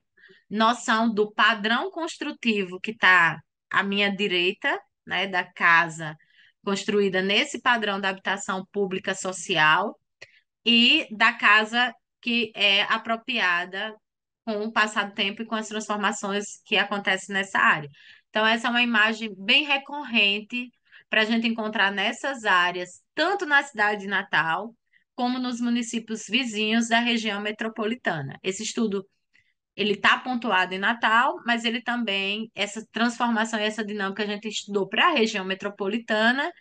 noção do padrão construtivo que está à minha direita, né, da casa construída nesse padrão da habitação pública social e da casa que é apropriada com o passar do tempo e com as transformações que acontecem nessa área. Então, essa é uma imagem bem recorrente para a gente encontrar nessas áreas, tanto na cidade de Natal, como nos municípios vizinhos da região metropolitana. Esse estudo ele está pontuado em Natal, mas ele também, essa transformação e essa dinâmica a gente estudou para a região metropolitana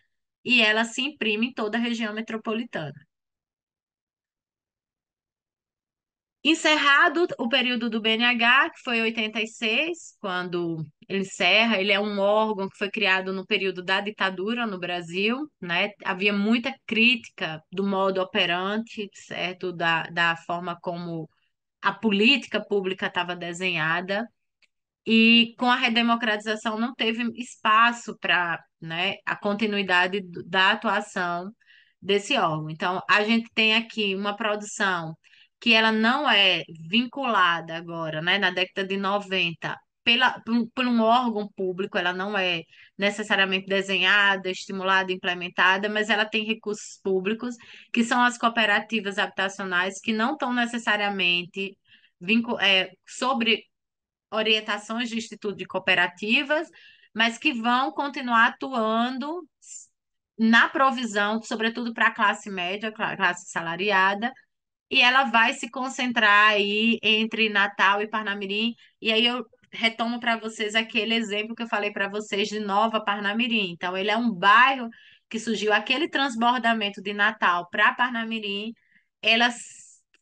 e ela se imprime em toda a região metropolitana. Encerrado o período do BNH, que foi em 86, quando ele encerra, ele é um órgão que foi criado no período da ditadura no Brasil, né? Havia muita crítica do modo operante, certo? Da forma como a política pública estava desenhada. E com a redemocratização não teve espaço para, né, a continuidade da atuação desse órgão. Então, a gente tem aqui uma produção que ela não é vinculada agora, né, na década de 90, por um órgão público, ela não é necessariamente desenhada, estimulada, implementada, mas ela tem recursos públicos, que são as cooperativas habitacionais, que não estão necessariamente sobre orientações de Instituto de Cooperativas, mas que vão continuar atuando na provisão, sobretudo para a classe média, classe salariada, e ela vai se concentrar aí entre Natal e Parnamirim, e aí eu retomo para vocês aquele exemplo que eu falei para vocês de Nova Parnamirim. Então, ele é um bairro que surgiu aquele transbordamento de Natal para Parnamirim, ela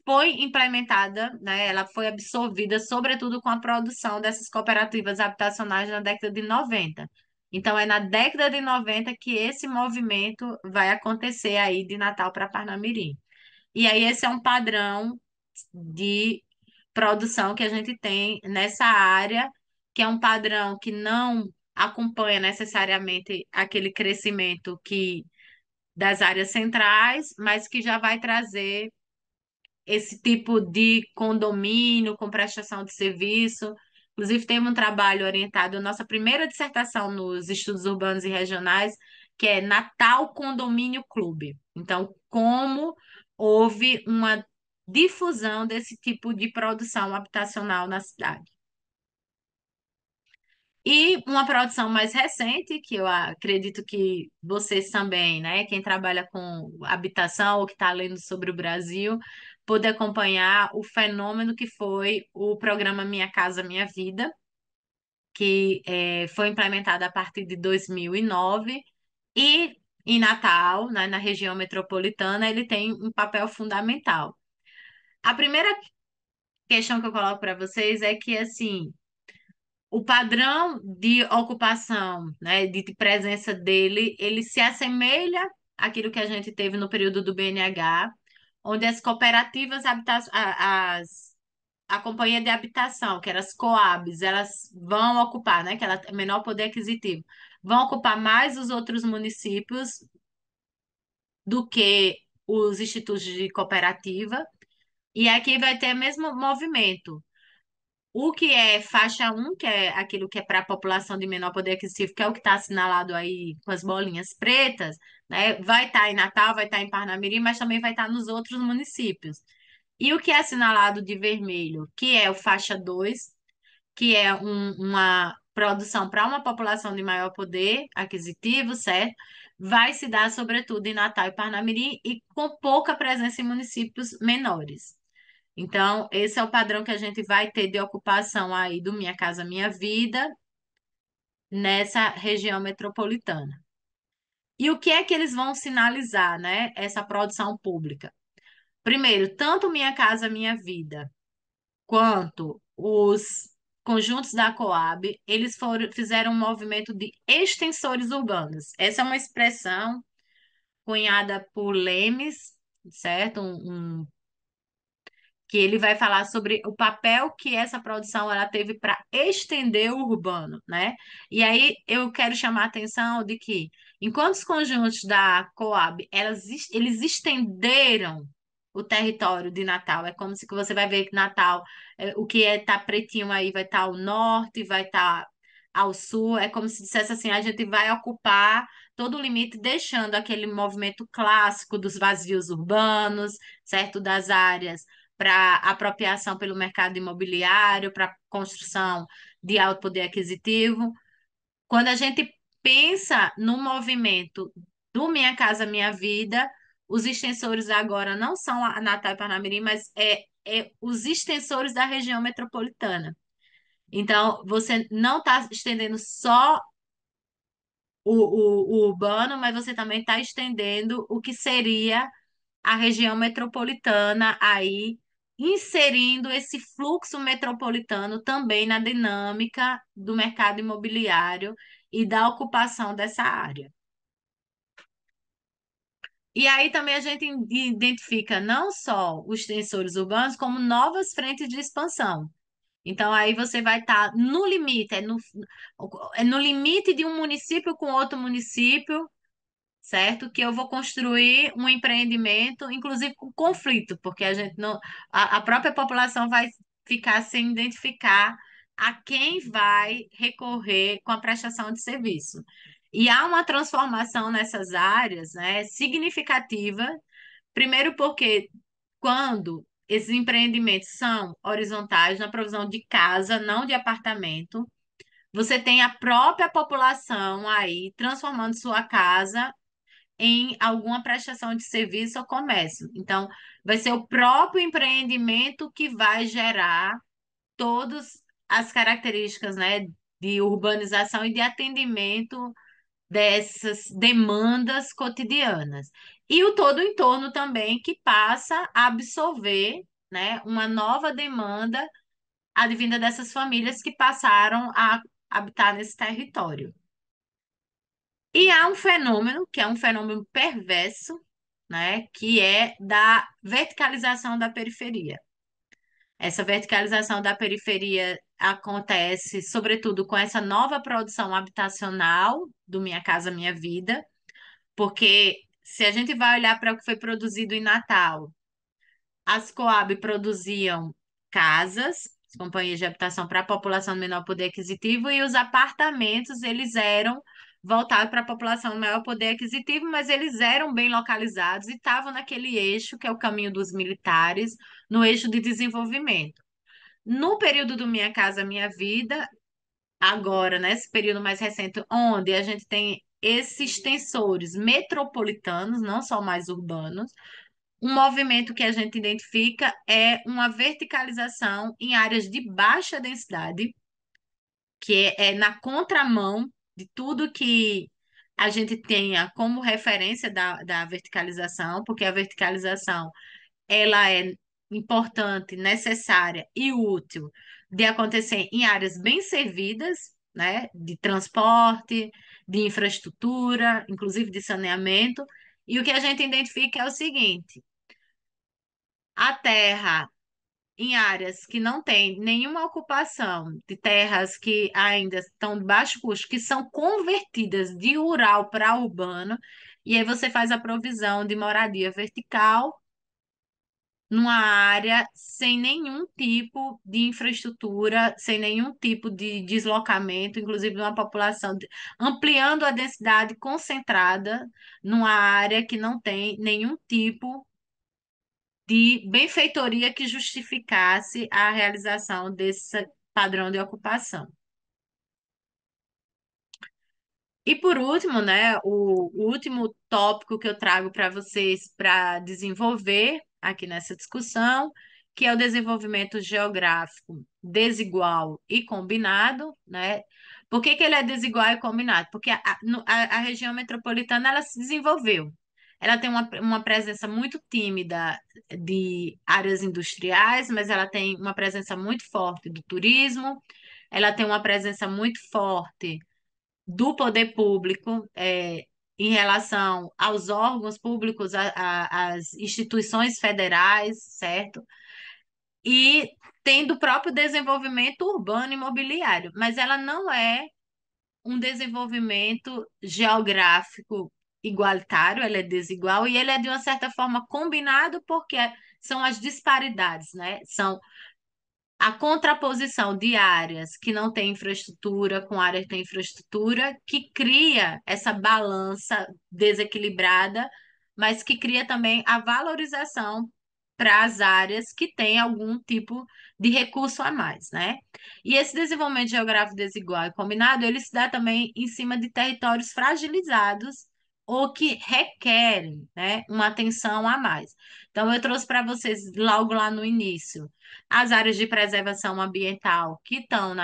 foi implementada, né, ela foi absorvida, sobretudo com a produção dessas cooperativas habitacionais na década de 90. Então, é na década de 90 que esse movimento vai acontecer aí de Natal para Parnamirim. E aí, esse é um padrão de produção que a gente tem nessa área, que é um padrão que não acompanha necessariamente aquele crescimento que das áreas centrais, mas que já vai trazer esse tipo de condomínio com prestação de serviço. Inclusive, teve um trabalho orientado, nossa primeira dissertação nos estudos urbanos e regionais, que é Natal Condomínio Clube. Então, como houve uma difusão desse tipo de produção habitacional na cidade. E uma produção mais recente, que eu acredito que vocês também, né, quem trabalha com habitação ou que está lendo sobre o Brasil, pôde acompanhar o fenômeno que foi o programa Minha Casa Minha Vida, que foi implementado a partir de 2009 e em Natal, né, na região metropolitana, ele tem um papel fundamental. A primeira questão que eu coloco para vocês é que, assim, o padrão de ocupação, né, de presença dele, ele se assemelha àquilo que a gente teve no período do BNH, onde as cooperativas a companhia de habitação, que eram as Coabs, elas vão ocupar, né, que ela tem menor poder aquisitivo, vão ocupar mais os outros municípios do que os institutos de cooperativa, e aqui vai ter o mesmo movimento. O que é faixa um, que é aquilo que é para a população de menor poder aquisitivo, que é o que está assinalado aí com as bolinhas pretas, né? Vai estar em Natal, vai estar em Parnamirim, mas também vai estar nos outros municípios. E o que é assinalado de vermelho, que é o faixa 2, que é uma produção para uma população de maior poder aquisitivo, certo? Vai se dar, sobretudo, em Natal e Parnamirim e com pouca presença em municípios menores. Então, esse é o padrão que a gente vai ter de ocupação aí do Minha Casa Minha Vida nessa região metropolitana. E o que é que eles vão sinalizar, né? Essa produção pública. Primeiro, tanto Minha Casa Minha Vida quanto os conjuntos da Coab, fizeram um movimento de extensores urbanos. Essa é uma expressão cunhada por Lemes, certo? Que ele vai falar sobre o papel que essa produção ela teve para estender o urbano, né? E aí eu quero chamar a atenção de que, enquanto os conjuntos da Coab, eles estenderam o território de Natal, é como se que você vai ver que Natal, o que tá pretinho aí vai estar ao norte, vai estar ao sul, é como se dissesse assim, a gente vai ocupar todo o limite, deixando aquele movimento clássico dos vazios urbanos, certo? Das áreas para apropriação pelo mercado imobiliário, para construção de alto poder aquisitivo. Quando a gente pensa no movimento do Minha Casa Minha Vida, os extensores agora não são a Natal e Parnamirim, mas é os extensores da região metropolitana. Então, você não está estendendo só o urbano, mas você também está estendendo o que seria a região metropolitana aí, inserindo esse fluxo metropolitano também na dinâmica do mercado imobiliário e da ocupação dessa área. E aí também a gente identifica não só os tensores urbanos, como novas frentes de expansão. Então aí você vai estar no limite, é no limite de um município com outro município, certo? Que eu vou construir um empreendimento, inclusive com conflito, porque a gente não, a própria população vai ficar sem identificar a quem vai recorrer com a prestação de serviço. E há uma transformação nessas áreas, né, significativa, primeiro porque quando esses empreendimentos são horizontais, na provisão de casa, não de apartamento, você tem a própria população aí transformando sua casa em alguma prestação de serviço ou comércio. Então, vai ser o próprio empreendimento que vai gerar todas as características, né, de urbanização e de atendimento dessas demandas cotidianas. E o todo o entorno também que passa a absorver, né, uma nova demanda advinda dessas famílias que passaram a habitar nesse território. E há um fenômeno, que é um fenômeno perverso, né, que é da verticalização da periferia. Essa verticalização da periferia acontece, sobretudo, com essa nova produção habitacional do Minha Casa Minha Vida, porque se a gente vai olhar para o que foi produzido em Natal, as Coab produziam casas, companhias de habitação para a população de menor poder aquisitivo, e os apartamentos, eles eram voltados para a população de maior poder aquisitivo, mas eles eram bem localizados e estavam naquele eixo, que é o caminho dos militares, no eixo de desenvolvimento. No período do Minha Casa Minha Vida, agora, nesse período mais recente, onde a gente tem esses tensores metropolitanos, não só mais urbanos, um movimento que a gente identifica é uma verticalização em áreas de baixa densidade, que é na contramão de tudo que a gente tenha como referência da verticalização, porque a verticalização ela é importante, necessária e útil de acontecer em áreas bem servidas, né, de transporte, de infraestrutura, inclusive de saneamento. E o que a gente identifica é o seguinte: a terra em áreas que não tem nenhuma ocupação, de terras que ainda estão de baixo custo, que são convertidas de rural para urbano, e aí você faz a provisão de moradia vertical numa área sem nenhum tipo de infraestrutura, sem nenhum tipo de deslocamento, inclusive de uma população, ampliando a densidade concentrada numa área que não tem nenhum tipo de benfeitoria que justificasse a realização desse padrão de ocupação. E por último, né, o último tópico que eu trago para vocês para desenvolver aqui nessa discussão, que é o desenvolvimento geográfico desigual e combinado, né? Por que que ele é desigual e combinado? Porque a região metropolitana ela se desenvolveu. Ela tem uma presença muito tímida de áreas industriais, mas ela tem uma presença muito forte do turismo, ela tem uma presença muito forte do poder público em relação aos órgãos públicos, às instituições federais, certo? E tem do próprio desenvolvimento urbano e imobiliário, mas ela não é um desenvolvimento geográfico igualitário, ela é desigual e ele é de uma certa forma combinado porque são as disparidades, né? São a contraposição de áreas que não têm infraestrutura com áreas que têm infraestrutura, que cria essa balança desequilibrada, mas que cria também a valorização para as áreas que têm algum tipo de recurso a mais, né? E esse desenvolvimento geográfico desigual e combinado, ele se dá também em cima de territórios fragilizados ou que requerem, né, uma atenção a mais. Então, eu trouxe para vocês logo lá no início as áreas de preservação ambiental que estão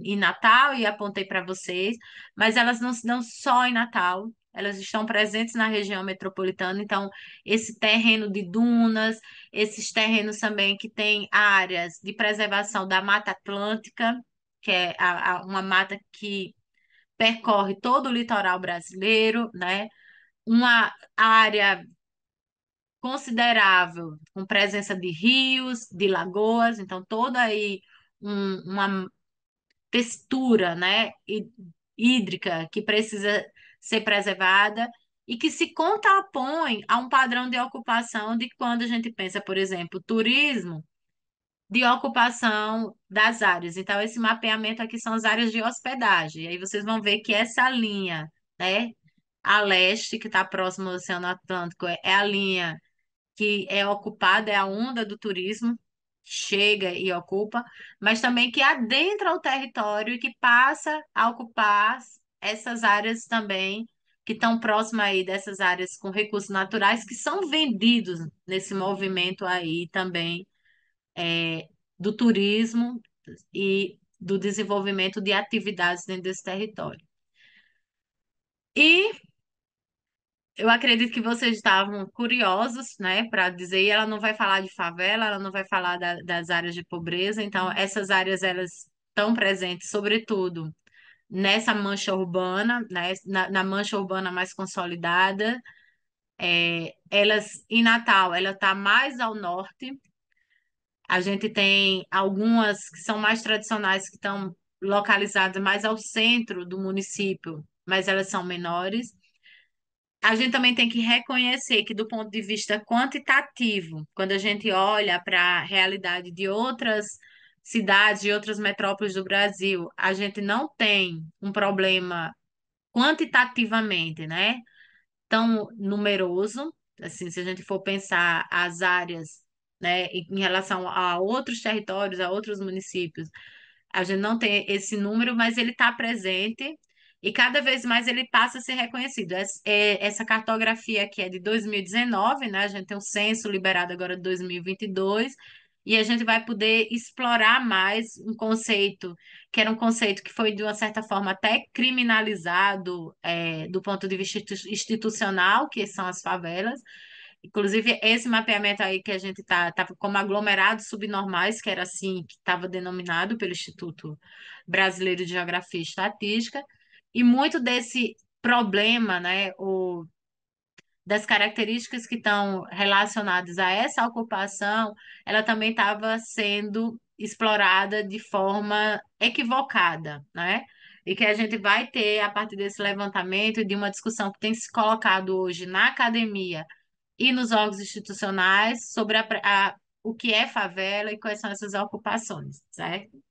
em Natal, e apontei para vocês, mas elas não se dão só em Natal, elas estão presentes na região metropolitana, então esse terreno de dunas, esses terrenos também que têm áreas de preservação da Mata Atlântica, que é uma mata que percorre todo o litoral brasileiro, né? Uma área considerável, com presença de rios, de lagoas, então toda aí uma textura, né, hídrica que precisa ser preservada e que se contrapõe a um padrão de ocupação de quando a gente pensa, por exemplo, turismo, de ocupação das áreas. Então, esse mapeamento aqui são as áreas de hospedagem. E aí vocês vão ver que essa linha, né, a leste, que está próximo ao Oceano Atlântico, é a linha que é ocupada, é a onda do turismo, chega e ocupa, mas também que adentra o território e que passa a ocupar essas áreas também, que estão próximas aí dessas áreas com recursos naturais, que são vendidos nesse movimento aí também do turismo e do desenvolvimento de atividades dentro desse território. E eu acredito que vocês estavam curiosos, né, para dizer, e ela não vai falar de favela, ela não vai falar das áreas de pobreza, então essas áreas elas estão presentes, sobretudo nessa mancha urbana, né, na mancha urbana mais consolidada. Elas, em Natal, ela está mais ao norte. A gente tem algumas que são mais tradicionais, que estão localizadas mais ao centro do município, mas elas são menores. A gente também tem que reconhecer que, do ponto de vista quantitativo, quando a gente olha para a realidade de outras cidades, de outras metrópoles do Brasil, a gente não tem um problema quantitativamente, né, tão numeroso. Assim, se a gente for pensar as áreas, né, em relação a outros territórios, a outros municípios, a gente não tem esse número, mas ele está presente e cada vez mais ele passa a ser reconhecido. Essa cartografia aqui é de 2019, né? A gente tem um censo liberado agora de 2022. E a gente vai poder explorar mais um conceito que era um conceito que foi, de uma certa forma, até criminalizado, do ponto de vista institucional, que são as favelas. Inclusive, esse mapeamento aí que a gente tava como aglomerados subnormais, que era assim que estava denominado pelo Instituto Brasileiro de Geografia e Estatística, e muito desse problema, né, das características que estão relacionadas a essa ocupação, ela também estava sendo explorada de forma equivocada, né? E que a gente vai ter, a partir desse levantamento e de uma discussão que tem se colocado hoje na academia e nos órgãos institucionais sobre o que é favela e quais são essas ocupações, certo?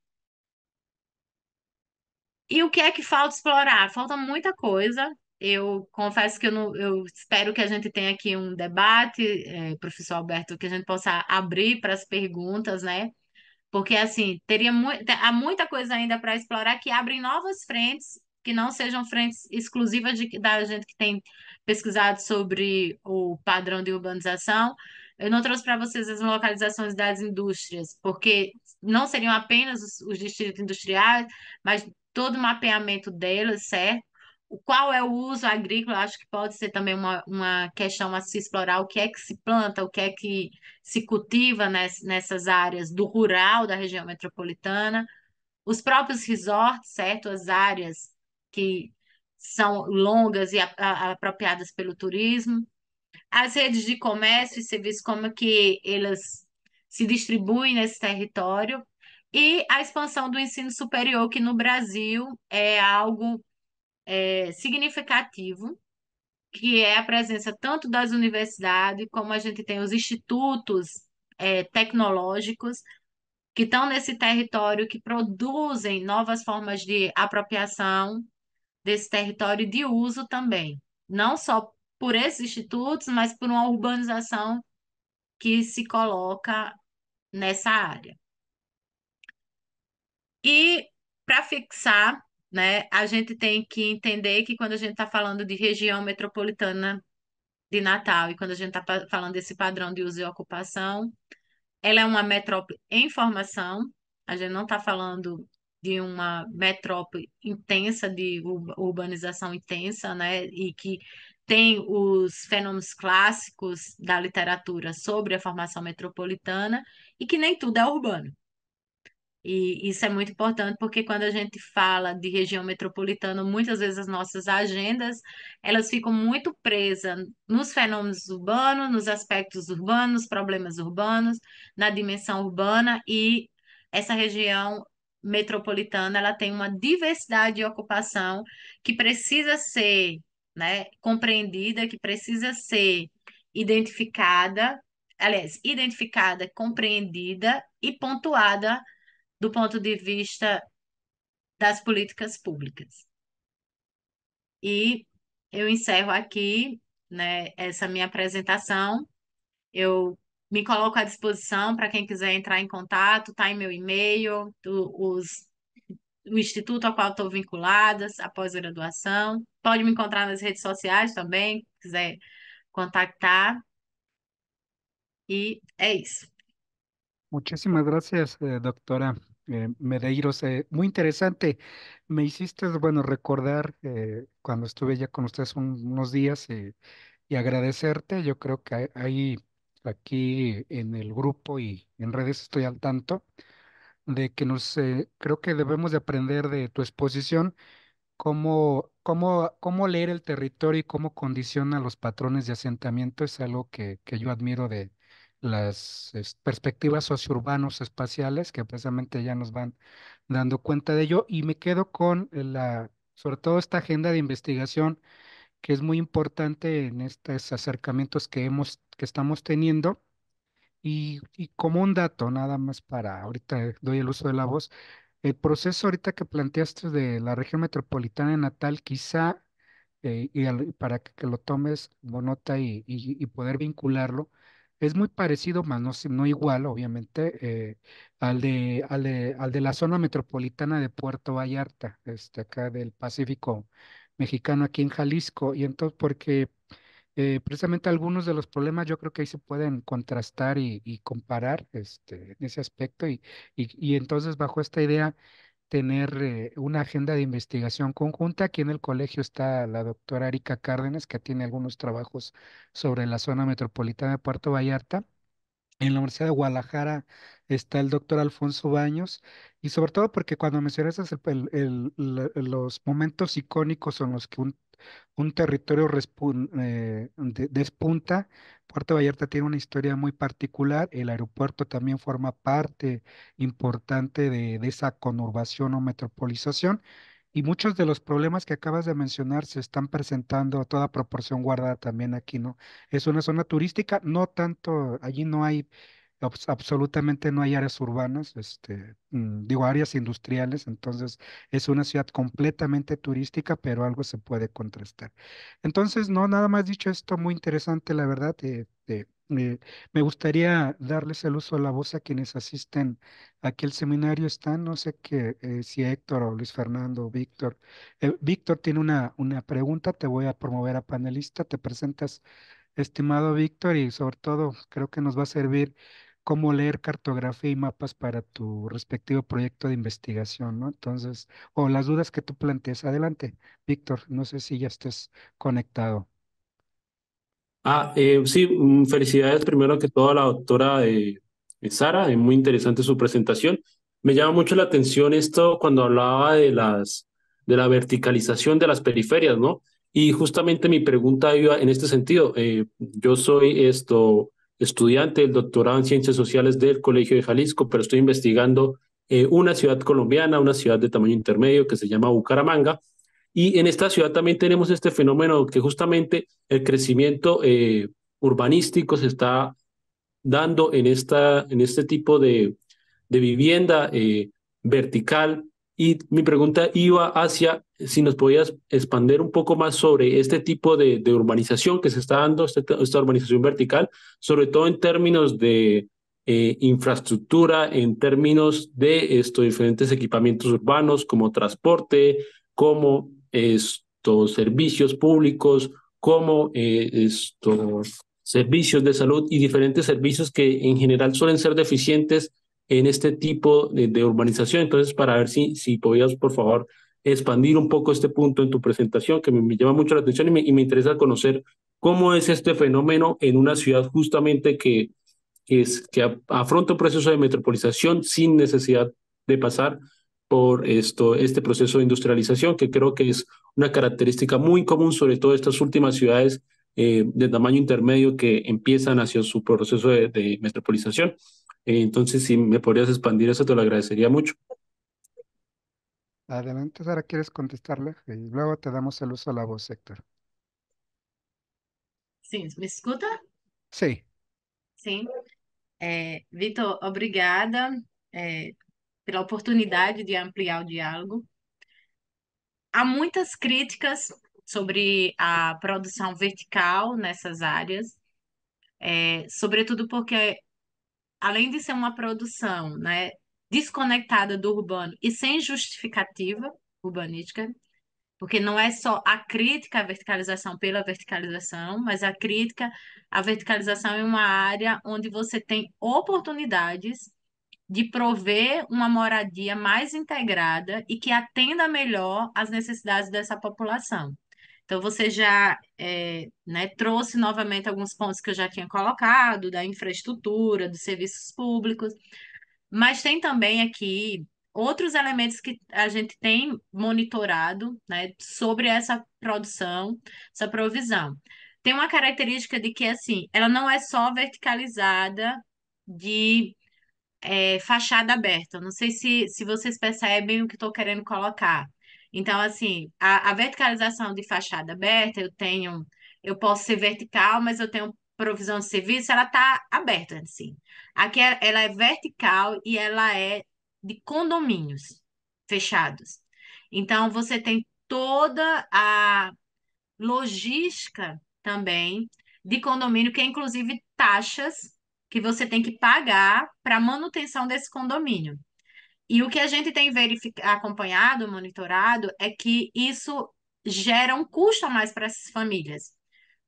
E o que é que falta explorar? Falta muita coisa. Eu confesso que eu espero que a gente tenha aqui um debate, professor Alberto, que a gente possa abrir para as perguntas, né? Porque, assim, há muita coisa ainda para explorar que abrem novas frentes, que não sejam frentes exclusivas da gente que tem pesquisado sobre o padrão de urbanização. Eu não trouxe para vocês as localizações das indústrias, porque não seriam apenas os distritos industriais, mas todo o mapeamento delas, certo? Qual é o uso agrícola? Acho que pode ser também uma questão a se explorar. O que é que se planta, o que é que se cultiva nessas áreas do rural da região metropolitana, os próprios resorts, certo? As áreas que são longas e apropriadas pelo turismo, as redes de comércio e serviços, como que elas se distribuem nesse território, e a expansão do ensino superior, que no Brasil é algo significativo, que é a presença tanto das universidades, como a gente tem os institutos tecnológicos que estão nesse território, que produzem novas formas de apropriação desse território e de uso também. Não só por esses institutos, mas por uma urbanização que se coloca nessa área. E para fixar, né, a gente tem que entender que quando a gente está falando de região metropolitana de Natal e quando a gente está falando desse padrão de uso e ocupação, ela é uma metrópole em formação. A gente não está falando de uma metrópole intensa, de urbanização intensa, né? E que tem os fenômenos clássicos da literatura sobre a formação metropolitana e que nem tudo é urbano. E isso é muito importante porque quando a gente fala de região metropolitana, muitas vezes as nossas agendas, elas ficam muito presas nos fenômenos urbanos, nos aspectos urbanos, problemas urbanos, na dimensão urbana, e essa região metropolitana, ela tem uma diversidade de ocupação que precisa ser, né, compreendida, que precisa ser identificada, aliás, identificada, compreendida e pontuada do ponto de vista das políticas públicas. E eu encerro aqui, né, essa minha apresentação. Eu me coloco à disposição para quem quiser entrar em contato, tá em meu e-mail, o instituto ao qual estou vinculada, a pós-graduação. Pode me encontrar nas redes sociais também, se quiser contactar. E é isso. Muchísimas gracias, doctora Medeiros. Muy interesante. Me hiciste, bueno, recordar cuando estuve ya con ustedes unos días y agradecerte. Yo creo que hay aquí en el grupo y en redes estoy al tanto de que creo que debemos de aprender de tu exposición cómo leer el territorio y cómo condiciona los patrones de asentamiento es algo que yo admiro de las perspectivas sociourbanos espaciales que precisamente ya nos van dando cuenta de ello. Y me quedo con sobre todo esta agenda de investigación que es muy importante en estos acercamientos que estamos teniendo. Y como un dato, nada más para, ahorita doy el uso de la voz, el proceso ahorita que planteaste de la región metropolitana de Natal, quizá, para que lo tomes como nota y poder vincularlo, es muy parecido, más no, no igual, obviamente, al de la zona metropolitana de Puerto Vallarta, acá del Pacífico mexicano, aquí en Jalisco, y entonces, porque precisamente algunos de los problemas yo creo que ahí se pueden contrastar y comparar en ese aspecto y entonces bajo esta idea tener una agenda de investigación conjunta. Aquí en el colegio está la doctora Erika Cárdenas, que tiene algunos trabajos sobre la zona metropolitana de Puerto Vallarta. En la Universidad de Guadalajara está el doctor Alfonso Baños, y sobre todo porque cuando mencionas los momentos icónicos en los que un territorio despunta. Puerto Vallarta tiene una historia muy particular. El aeropuerto también forma parte importante de esa conurbación o metropolización. Y muchos de los problemas que acabas de mencionar se están presentando a toda proporción guardada también aquí, ¿no? Es una zona turística, no tanto, allí no hay, absolutamente no hay áreas urbanas, digo, áreas industriales, entonces es una ciudad completamente turística, pero algo se puede contrastar. Entonces, no, nada más dicho esto, muy interesante, la verdad. Me gustaría darles el uso de la voz a quienes asisten aquí al seminario. Están, no sé qué, si Héctor o Luis Fernando o Víctor. Víctor tiene una pregunta, te voy a promover a panelista. Te presentas, estimado Víctor, y sobre todo creo que nos va a servir cómo leer cartografía y mapas para tu respectivo proyecto de investigación, ¿no? Entonces, o las dudas que tú plantees. Adelante, Víctor, no sé si ya estés conectado. Sí, felicidades primero que todo a la doctora Sara, muy interesante su presentación. Me llama mucho la atención esto cuando hablaba de la verticalización de las periferias, ¿no? Y justamente mi pregunta iba en este sentido. Yo soy estudiante del doctorado en Ciencias Sociales del Colegio de Jalisco, pero estoy investigando una ciudad colombiana, una ciudad de tamaño intermedio que se llama Bucaramanga. Y en esta ciudad también tenemos este fenómeno que justamente el crecimiento urbanístico se está dando en este tipo de vivienda vertical. Y mi pregunta iba hacia si nos podías expander un poco más sobre este tipo de urbanización que se está dando, esta urbanización vertical, sobre todo en términos de infraestructura, en términos de estos diferentes equipamientos urbanos como transporte, como estos servicios públicos, como estos servicios de salud y diferentes servicios que en general suelen ser deficientes en este tipo de urbanización. Entonces, para ver si podías, por favor, expandir un poco este punto en tu presentación, que me llama mucho la atención y me interesa conocer cómo es este fenómeno en una ciudad justamente que afronta un proceso de metropolización sin necesidad de pasar por este proceso de industrialización, que creo que es una característica muy común, sobre todo estas últimas ciudades de tamaño intermedio que empiezan hacia su proceso de metropolización. Entonces, si me podrías expandir eso, te lo agradecería mucho. Adelante, Sara, ¿quieres contestarle? Y luego te damos el uso de la voz, Héctor. Sim, me escuta? Sí, Sim. Vitor, obrigada, é, pela oportunidade de ampliar o diálogo. Há muitas críticas sobre a produção vertical nessas áreas, sobretudo porque, além de ser uma produção, né, desconectada do urbano e sem justificativa urbanística, porque não é só a crítica à verticalização pela verticalização, mas a crítica à verticalização em uma área onde você tem oportunidades de prover uma moradia mais integrada e que atenda melhor às necessidades dessa população. Então, você já né, trouxe novamente alguns pontos que eu já tinha colocado, da infraestrutura, dos serviços públicos, mas tem também aqui outros elementos que a gente tem monitorado, né, sobre essa produção, essa provisão. Tem uma característica de que, assim, ela não é só verticalizada de fachada aberta. Não sei se vocês percebem o que estou querendo colocar. Então, assim, a verticalização de fachada aberta, eu posso ser vertical, mas eu tenho provisão de serviço, ela está aberta, assim. Aqui ela é vertical e ela é de condomínios fechados. Então, você tem toda a logística também de condomínio, que é inclusive taxas que você tem que pagar para manutenção desse condomínio. E o que a gente tem acompanhado, monitorado, é que isso gera um custo a mais para essas famílias.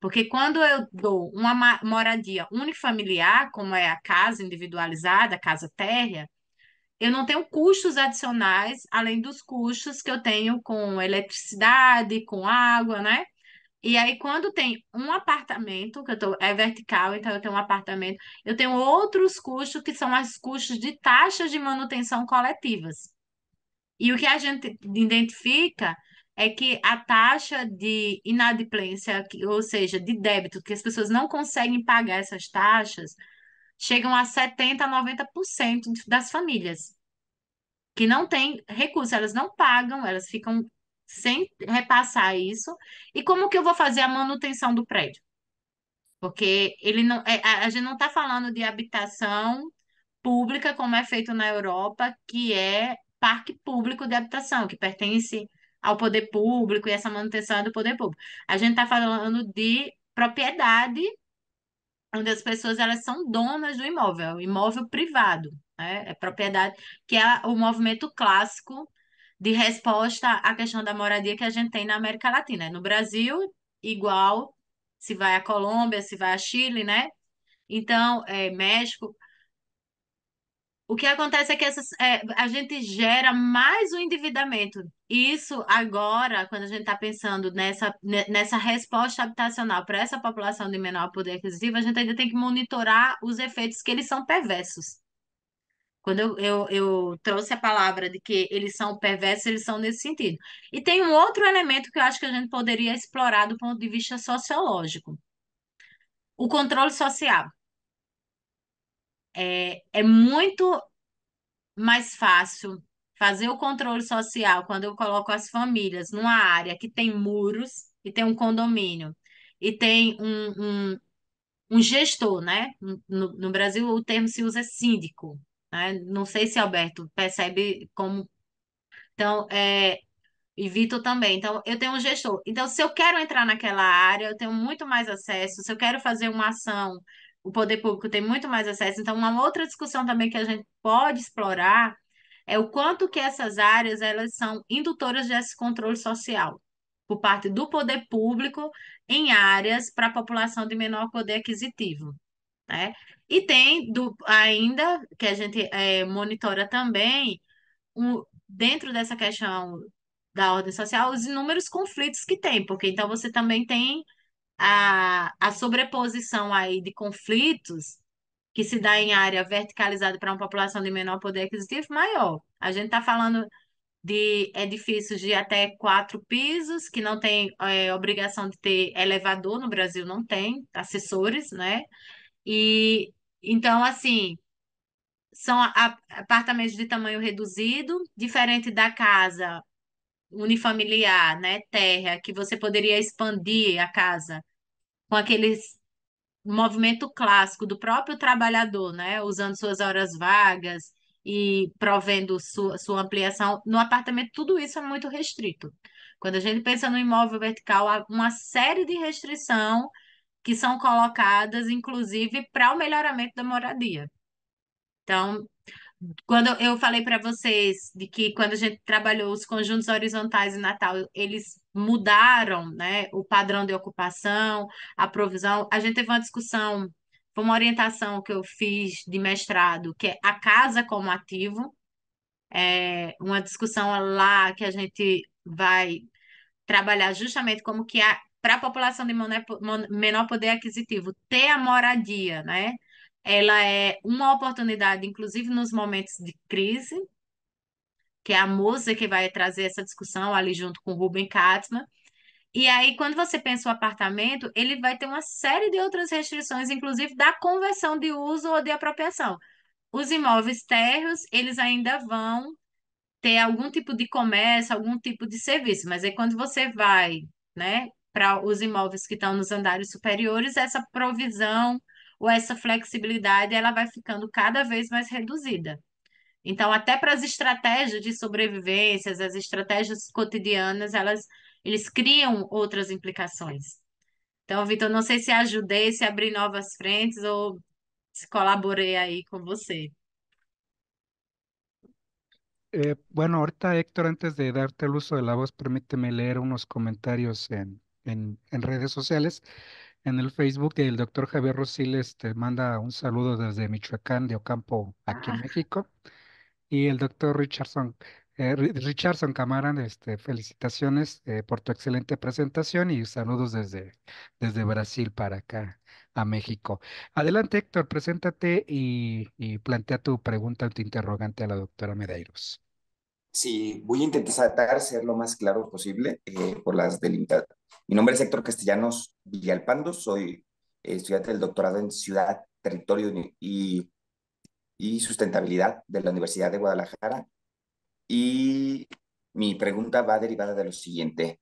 Porque quando eu dou uma moradia unifamiliar, como é a casa individualizada, a casa térrea, eu não tenho custos adicionais, além dos custos que eu tenho com eletricidade, com água, né? E aí, quando tem um apartamento, é vertical, então eu tenho um apartamento, eu tenho outros custos que são os custos de taxas de manutenção coletivas. E o que a gente identifica é que a taxa de inadimplência, ou seja, de débito, que as pessoas não conseguem pagar essas taxas, chegam a 70 a 90% das famílias que não têm recursos, elas não pagam, elas ficam sem repassar isso. E como que eu vou fazer a manutenção do prédio? Porque ele não, a gente não está falando de habitação pública como é feito na Europa, que é parque público de habitação, que pertence ao poder público e essa manutenção é do poder público. A gente está falando de propriedade onde as pessoas elas são donas do imóvel, é o imóvel privado, né? É propriedade, que é o movimento clássico de resposta à questão da moradia que a gente tem na América Latina. No Brasil, igual, se vai à Colômbia, se vai a Chile, né? Então, México. O que acontece é que a gente gera mais o endividamento. E isso agora, quando a gente está pensando nessa resposta habitacional para essa população de menor poder aquisitivo, a gente ainda tem que monitorar os efeitos que eles são perversos. Quando eu trouxe a palavra de que eles são perversos, eles são nesse sentido. E tem um outro elemento que eu acho que a gente poderia explorar do ponto de vista sociológico: o controle social. É muito mais fácil fazer o controle social quando eu coloco as famílias numa área que tem muros e tem um condomínio e tem um gestor, né? No Brasil o termo se usa síndico, né? Não sei se Alberto percebe como. Então, e Vitor também. Então, eu tenho um gestor. Então, se eu quero entrar naquela área, eu tenho muito mais acesso. Se eu quero fazer uma ação, o poder público tem muito mais acesso. Então, uma outra discussão também que a gente pode explorar é o quanto que essas áreas elas são indutoras desse controle social por parte do poder público em áreas para a população de menor poder aquisitivo, né? E tem ainda que a gente monitora também dentro dessa questão da ordem social os inúmeros conflitos que tem, porque então você também tem a sobreposição aí de conflitos que se dá em área verticalizada para uma população de menor poder aquisitivo maior. A gente está falando de edifícios de até 4 pisos, que não tem obrigação de ter elevador, no Brasil não tem, assessores, né? E então, assim, são apartamentos de tamanho reduzido, diferente da casa unifamiliar, né? Terra, que você poderia expandir a casa com aqueles movimento clássico do próprio trabalhador, né? Usando suas horas vagas e provendo sua ampliação. No apartamento, tudo isso é muito restrito. Quando a gente pensa no imóvel vertical, há uma série de restrições que são colocadas, inclusive, para o melhoramento da moradia. Então, quando eu falei para vocês de que quando a gente trabalhou os conjuntos horizontais em Natal, eles mudaram, né, o padrão de ocupação, a provisão. A gente teve uma discussão, foi uma orientação que eu fiz de mestrado, que é a casa como ativo, uma discussão lá que a gente vai trabalhar justamente como que para a população de menor poder aquisitivo ter a moradia, né? Ela é uma oportunidade, inclusive nos momentos de crise, que é a moça que vai trazer essa discussão ali junto com o Ruben Katzmann. E aí, quando você pensa o apartamento, ele vai ter uma série de outras restrições, inclusive da conversão de uso ou de apropriação. Os imóveis térreos, eles ainda vão ter algum tipo de comércio, algum tipo de serviço, mas aí quando você vai, né, para os imóveis que estão nos andares superiores, essa provisão ou essa flexibilidade, ela vai ficando cada vez mais reduzida. Então, até para as estratégias de sobrevivência, as estratégias cotidianas, eles criam outras implicações. Então, Vitor, não sei se ajudei, se abri novas frentes ou se colaborei aí com você. Bueno, ahorita Héctor, antes de darte el uso de la voz, permíteme leer unos comentarios en redes sociales. En el Facebook, el doctor Javier Rosiles te manda un saludo desde Michoacán, de Ocampo, aquí en Ah, México. Y el doctor Richardson Camarán, felicitaciones por tu excelente presentación y saludos desde Brasil para acá, a México. Adelante, Héctor, preséntate y plantea tu pregunta o tu interrogante a la doctora Medeiros. Sí, voy a intentar ser lo más claro posible por las delimitadas. Mi nombre es Héctor Castellanos Villalpando, soy estudiante del doctorado en Ciudad, Territorio y Sustentabilidad de la Universidad de Guadalajara. Y mi pregunta va derivada de lo siguiente.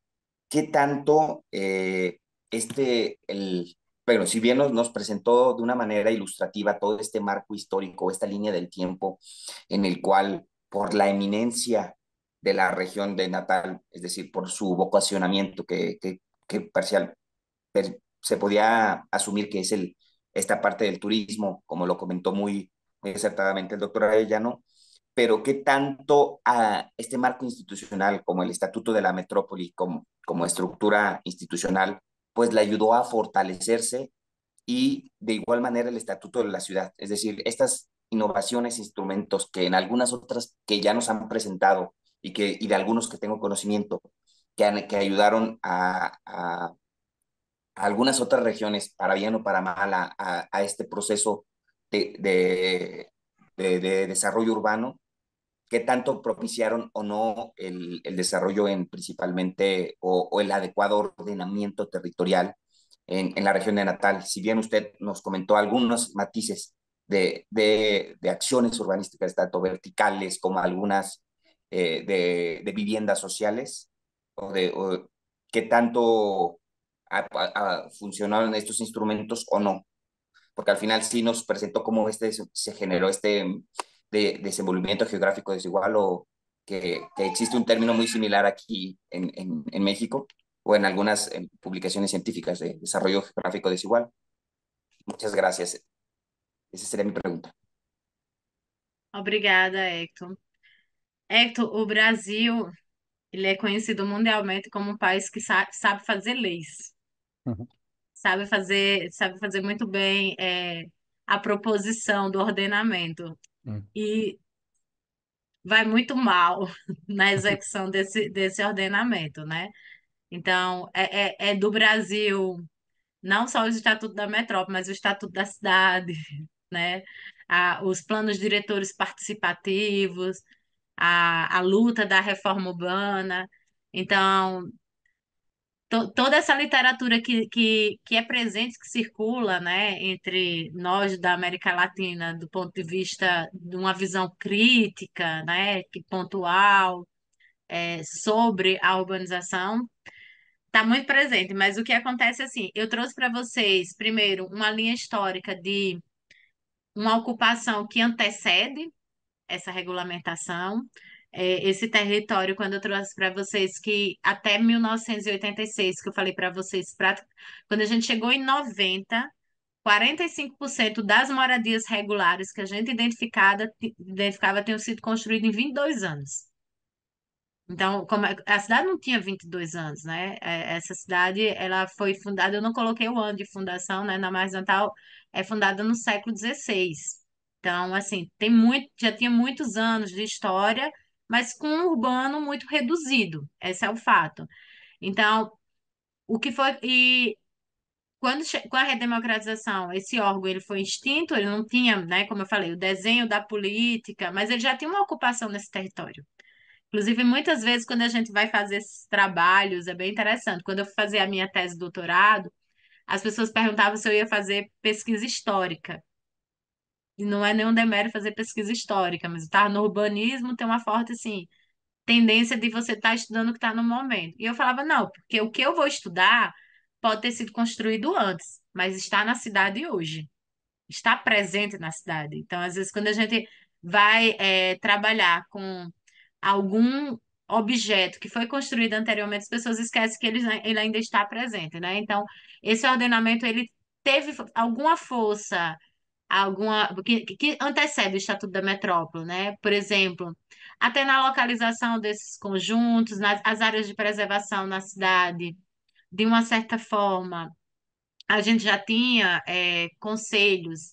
¿Qué tanto bueno, si bien nos presentó de una manera ilustrativa todo este marco histórico, esta línea del tiempo en el cual, por la eminencia de la región de Natal, es decir, por su vocacionamiento que se podía asumir que es esta parte del turismo, como lo comentó muy acertadamente el doctor Arellano, pero qué tanto a este marco institucional como el Estatuto de la Metrópoli, como estructura institucional, pues le ayudó a fortalecerse y de igual manera el Estatuto de la Ciudad. Es decir, estas innovaciones, instrumentos que en algunas otras que ya nos han presentado y de algunos que tengo conocimiento, que ayudaron a algunas otras regiones, para bien o para mal, a este proceso de, de, de desarrollo urbano, qué tanto propiciaron o no el desarrollo principalmente o el adecuado ordenamiento territorial en la región de Natal. Si bien usted nos comentó algunos matices de acciones urbanísticas, tanto verticales como algunas de viviendas sociales, o qué tanto funcionaron estos instrumentos o no, porque al final sí nos presentó cómo se generó desenvolvimiento geográfico desigual o que existe un término muy similar aquí en México o en algunas publicaciones científicas de desarrollo geográfico desigual. Muchas gracias. Esa sería mi pregunta. obrigada, Hector. Hector, o Brasil, ele é conhecido mundialmente como um país que sabe fazer leis, Ujú, sabe fazer muito bem a proposição do ordenamento ujú, e vai muito mal na execução desse ordenamento, né? Então, é do Brasil, não só o Estatuto da Metrópole, mas o Estatuto da Cidade, né? Os planos diretores participativos, a luta da reforma urbana. Então, toda essa literatura que é presente, que circula, né, entre nós da América Latina, do ponto de vista de uma visão crítica, né, que pontual, sobre a urbanização, está muito presente. Mas o que acontece é assim, eu trouxe para vocês, primeiro, uma linha histórica de uma ocupação que antecede essa regulamentação. Esse território, quando eu trouxe para vocês que até 1986, que eu falei para vocês, quando a gente chegou em 90, 45% das moradias regulares que a gente identificava tinham sido construídas em 22 anos. Então, a cidade não tinha 22 anos, né? Essa cidade, ela foi fundada, eu não coloquei o ano de fundação, né? Na Mais Natal é fundada no século XVI. Então, assim, já tinha muitos anos de história, mas com um urbano muito reduzido. Esse é o fato. Então, o que foi com a redemocratização, esse órgão ele foi extinto, ele não tinha, né, como eu falei, o desenho da política, mas ele já tinha uma ocupação nesse território. Inclusive, muitas vezes, quando a gente vai fazer esses trabalhos, é bem interessante. Quando eu fui fazer a minha tese de doutorado, as pessoas perguntavam se eu ia fazer pesquisa histórica. E não é nenhum demérito fazer pesquisa histórica, mas estar no urbanismo tem uma forte, assim, tendência de você estar estudando o que está no momento. E eu falava, não, porque o que eu vou estudar pode ter sido construído antes, mas está na cidade hoje, está presente na cidade. Então, às vezes, quando a gente vai trabalhar com algum objeto que foi construído anteriormente, as pessoas esquecem que ele ainda está presente, né? Então, esse ordenamento, ele teve alguma força, alguma que antecede o Estatuto da Metrópole, né? Por exemplo, até na localização desses conjuntos, nas as áreas de preservação na cidade, de uma certa forma, a gente já tinha conselhos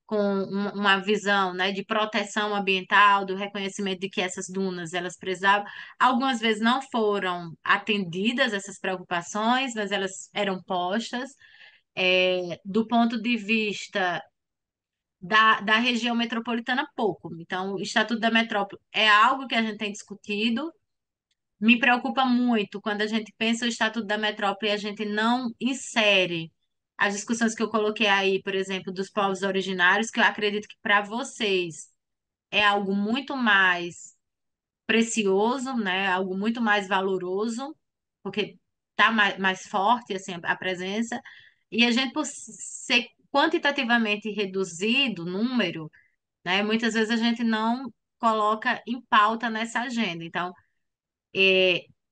com uma visão, né, de proteção ambiental, do reconhecimento de que essas dunas elas precisavam. Algumas vezes não foram atendidas essas preocupações, mas elas eram postas. Do ponto de vista da região metropolitana, pouco. Então, o Estatuto da Metrópole é algo que a gente tem discutido. Me preocupa muito quando a gente pensa o Estatuto da Metrópole e a gente não insere as discussões que eu coloquei aí, por exemplo, dos povos originários, que eu acredito que para vocês é algo muito mais precioso, né? Algo muito mais valoroso, porque está mais forte assim, a presença. E a gente, por ser quantitativamente reduzido o número, né? Muitas vezes a gente não coloca em pauta nessa agenda. Então,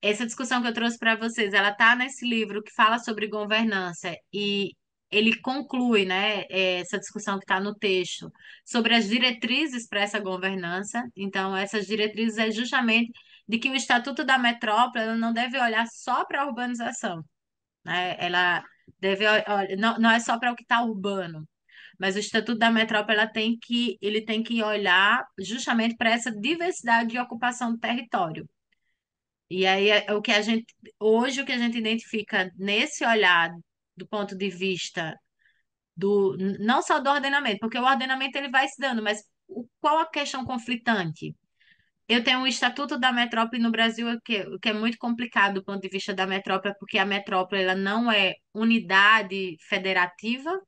essa discussão que eu trouxe para vocês, ela está nesse livro que fala sobre governança e ele conclui, né, essa discussão que está no texto sobre as diretrizes para essa governança. Então, essas diretrizes é justamente de que o Estatuto da Metrópole ela não deve olhar só para a urbanização, né? Ela deve, não é só para o que está urbano, mas o Estatuto da Metrópole ele tem que olhar justamente para essa diversidade de ocupação do território. E aí o que a gente hoje o que a gente identifica nesse olhar do ponto de vista do não só do ordenamento, porque o ordenamento ele vai se dando, mas qual a questão conflitante? Eu tenho o Estatuto da Metrópole no Brasil, o que é muito complicado do ponto de vista da metrópole, porque a metrópole ela não é unidade federativa,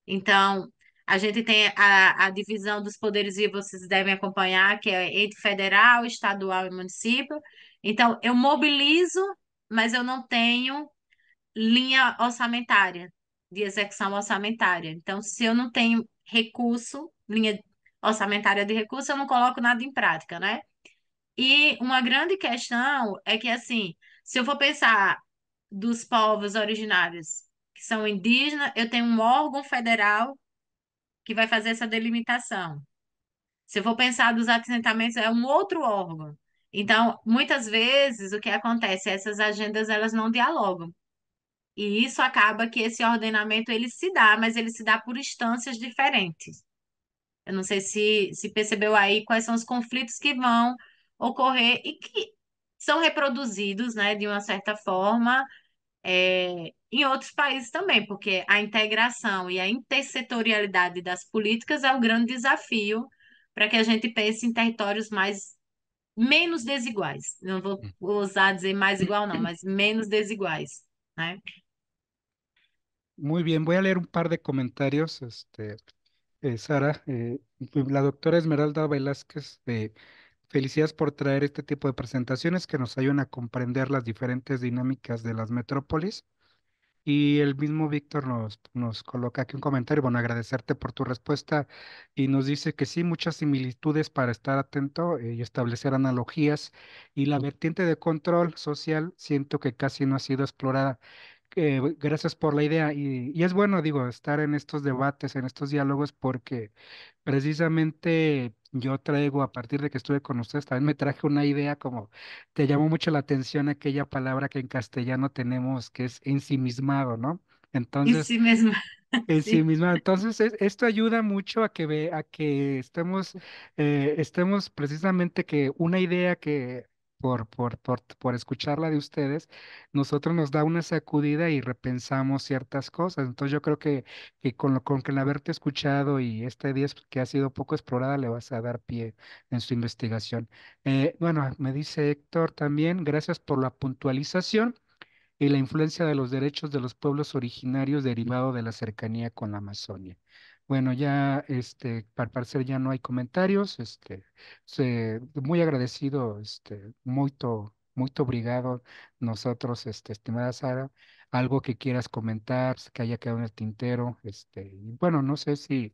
então, a gente tem a divisão dos poderes e vocês devem acompanhar, que é entre federal, estadual e município. Então, eu mobilizo, mas eu não tenho linha orçamentária, de execução orçamentária. Então, se eu não tenho recurso, linha orçamentária de recurso, eu não coloco nada em prática, né? E uma grande questão é que, assim, se eu for pensar dos povos originários que são indígenas, eu tenho um órgão federal que vai fazer essa delimitação. Se eu for pensar dos assentamentos, é um outro órgão. Então, muitas vezes, o que acontece? Essas agendas, elas não dialogam. E isso acaba que esse ordenamento, ele se dá, mas ele se dá por instâncias diferentes. Eu não sei se percebeu aí quais são os conflitos que vão ocorrer e que são reproduzidos, né, de uma certa forma, em outros países também, porque a integração e a intersetorialidade das políticas é o grande desafio para que a gente pense em territórios menos desiguais. Não vou ousar dizer mais igual, não, mas menos desiguais, né? Muy bien, voy a leer un par de comentarios, Sara. La doctora Esmeralda Velázquez, felicidades por traer este tipo de presentaciones que nos ayudan a comprender las diferentes dinámicas de las metrópolis. Y el mismo Víctor nos coloca aquí un comentario, bueno, agradecerte por tu respuesta y nos dice que sí, muchas similitudes para estar atento y establecer analogías y la vertiente de control social siento que casi no ha sido explorada. Gracias por la idea y es bueno, digo, estar en estos debates, en estos diálogos porque precisamente yo traigo, a partir de que estuve con ustedes, también me traje una idea como te llamó mucho la atención aquella palabra que en castellano tenemos que es ensimismado, ¿no? Em Entonces, si mesmo, sim. ensimismado. Entonces, esto ayuda mucho a que estemos precisamente que una idea que por escucharla de ustedes, nosotros nos da una sacudida y repensamos ciertas cosas. Entonces yo creo que con que el haberte escuchado y esta idea que ha sido poco explorada, le vas a dar pie en su investigación. Bueno, me dice Héctor también, gracias por la puntualización y la influencia de los derechos de los pueblos originarios derivado de la cercanía con la Amazonia. Bueno, ya, al parecer ya no hay comentarios, muy agradecido, muito obrigado, nosotros, estimada Sara, algo que quieras comentar, que haya quedado en el tintero, y bueno, no sé si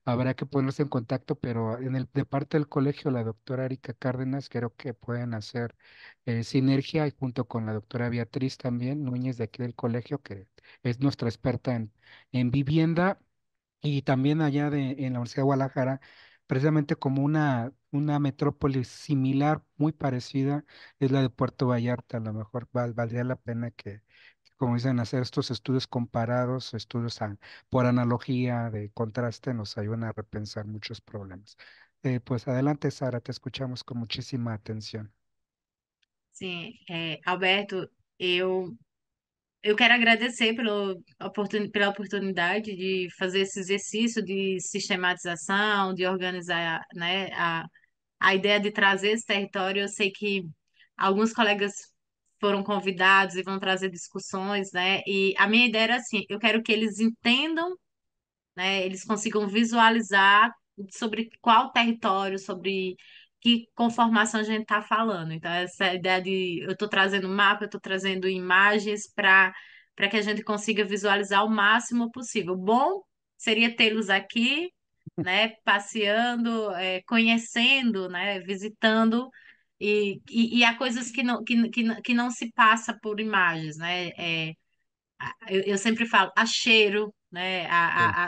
habrá que ponerse en contacto, pero de parte del colegio, la doctora Erika Cárdenas, creo que pueden hacer sinergia y junto con la doctora Beatriz también, Núñez de aquí del colegio, que es nuestra experta en vivienda y también allá en la Universidad de Guadalajara, precisamente como una metrópoli similar, muy parecida, es la de Puerto Vallarta. A lo mejor valdría la pena que, como dicen, hacer estos estudios comparados, por analogía de contraste, nos ayudan a repensar muchos problemas. Pues adelante, Sara, te escuchamos con muchísima atención. Sim, Alberto, eu quero agradecer pela oportunidade de fazer esse exercício de sistematização, de organizar, né, a ideia de trazer esse território. Eu sei que alguns colegas foram convidados e vão trazer discussões, né? E a minha ideia era assim, eu quero que eles entendam, né, eles consigam visualizar sobre qual território, sobre que conformação a gente está falando. Então, essa ideia de eu estou trazendo mapa, eu estou trazendo imagens para que a gente consiga visualizar o máximo possível. Bom seria tê-los aqui, né, passeando, conhecendo, né, visitando. E há coisas que não se passa por imagens, né? Eu sempre falo, a cheiro, né? Sí,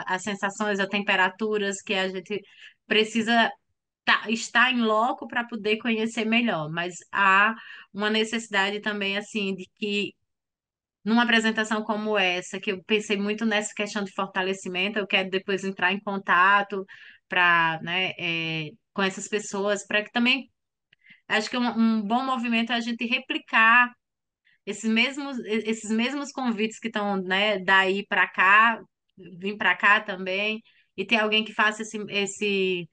As sensações, as temperaturas que a gente precisa estar em loco para poder conhecer melhor. Mas há uma necessidade também, assim, de que numa apresentação como essa, que eu pensei muito nessa questão de fortalecimento, eu quero depois entrar em contato para, né, com essas pessoas, para que também acho que um bom movimento é a gente replicar esses mesmos convites que estão, né, daí para cá, vir para cá também, e ter alguém que faça esse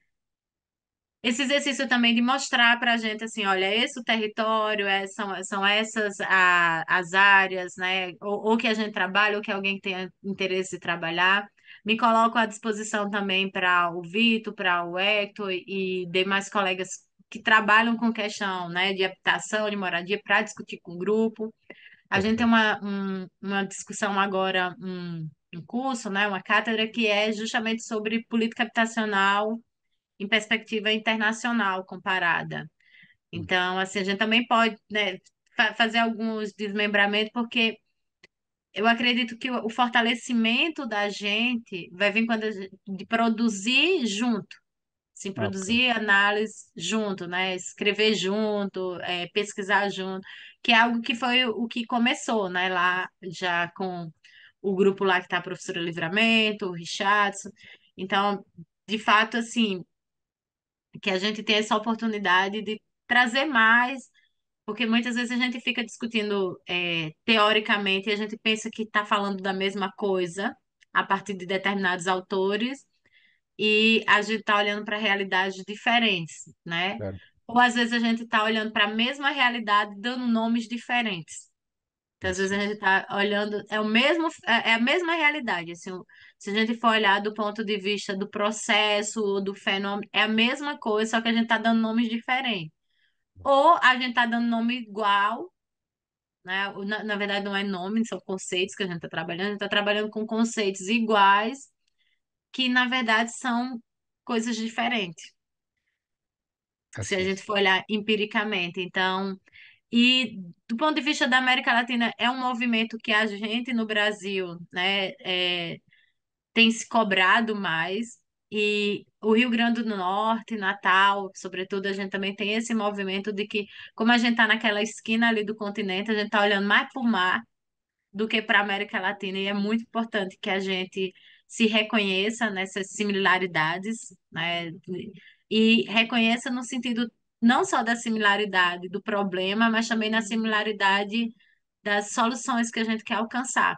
exercício também de mostrar para a gente assim, olha, esse o território, são essas as áreas, né, ou que a gente trabalha, ou que alguém tenha interesse de trabalhar. Me coloco à disposição também para o Vitor, para o Hector e demais colegas que trabalham com questão, né, de habitação, de moradia, para discutir com o grupo. A gente tem perfecto. uma discussão agora, um curso, né, uma cátedra que é justamente sobre política habitacional em perspectiva internacional comparada. Mm, Então, assim, a gente também pode, né, fazer alguns desmembramentos, porque eu acredito que o fortalecimento da gente vai vir quando de produzir junto. Sim, ok, produzir análise junto, né? Escrever junto, pesquisar junto, que é algo que foi o que começou, né? Lá já com o grupo lá que está a professora Livramento, o Richardson. Então, de fato, assim, que a gente tem essa oportunidade de trazer mais, porque muitas vezes a gente fica discutindo teoricamente e a gente pensa que está falando da mesma coisa a partir de determinados autores e a gente está olhando para realidades diferentes, né? claro, Ou às vezes a gente está olhando para a mesma realidade dando nomes diferentes. Então, às vezes así a gente es. está olhando, é a mesma realidade. Assim, se a gente for olhar do ponto de vista do processo, do fenômeno, é a mesma coisa, só que a gente está dando nomes diferentes. Ou a gente está dando nome igual, né? Na verdade, não é nome, são conceitos que a gente está trabalhando. A gente está trabalhando com conceitos iguais, que na verdade são coisas diferentes. Se a Así gente es. for olhar empiricamente. Então, e do ponto de vista da América Latina, é um movimento que a gente no Brasil, né, tem se cobrado mais. E o Rio Grande do Norte, Natal, sobretudo, a gente também tem esse movimento de que, como a gente está naquela esquina ali do continente, a gente está olhando mais para o mar do que para a América Latina. E é muito importante que a gente se reconheça nessas similaridades, né? E reconheça no sentido não só da similaridade do problema, mas também na similaridade das soluções que a gente quer alcançar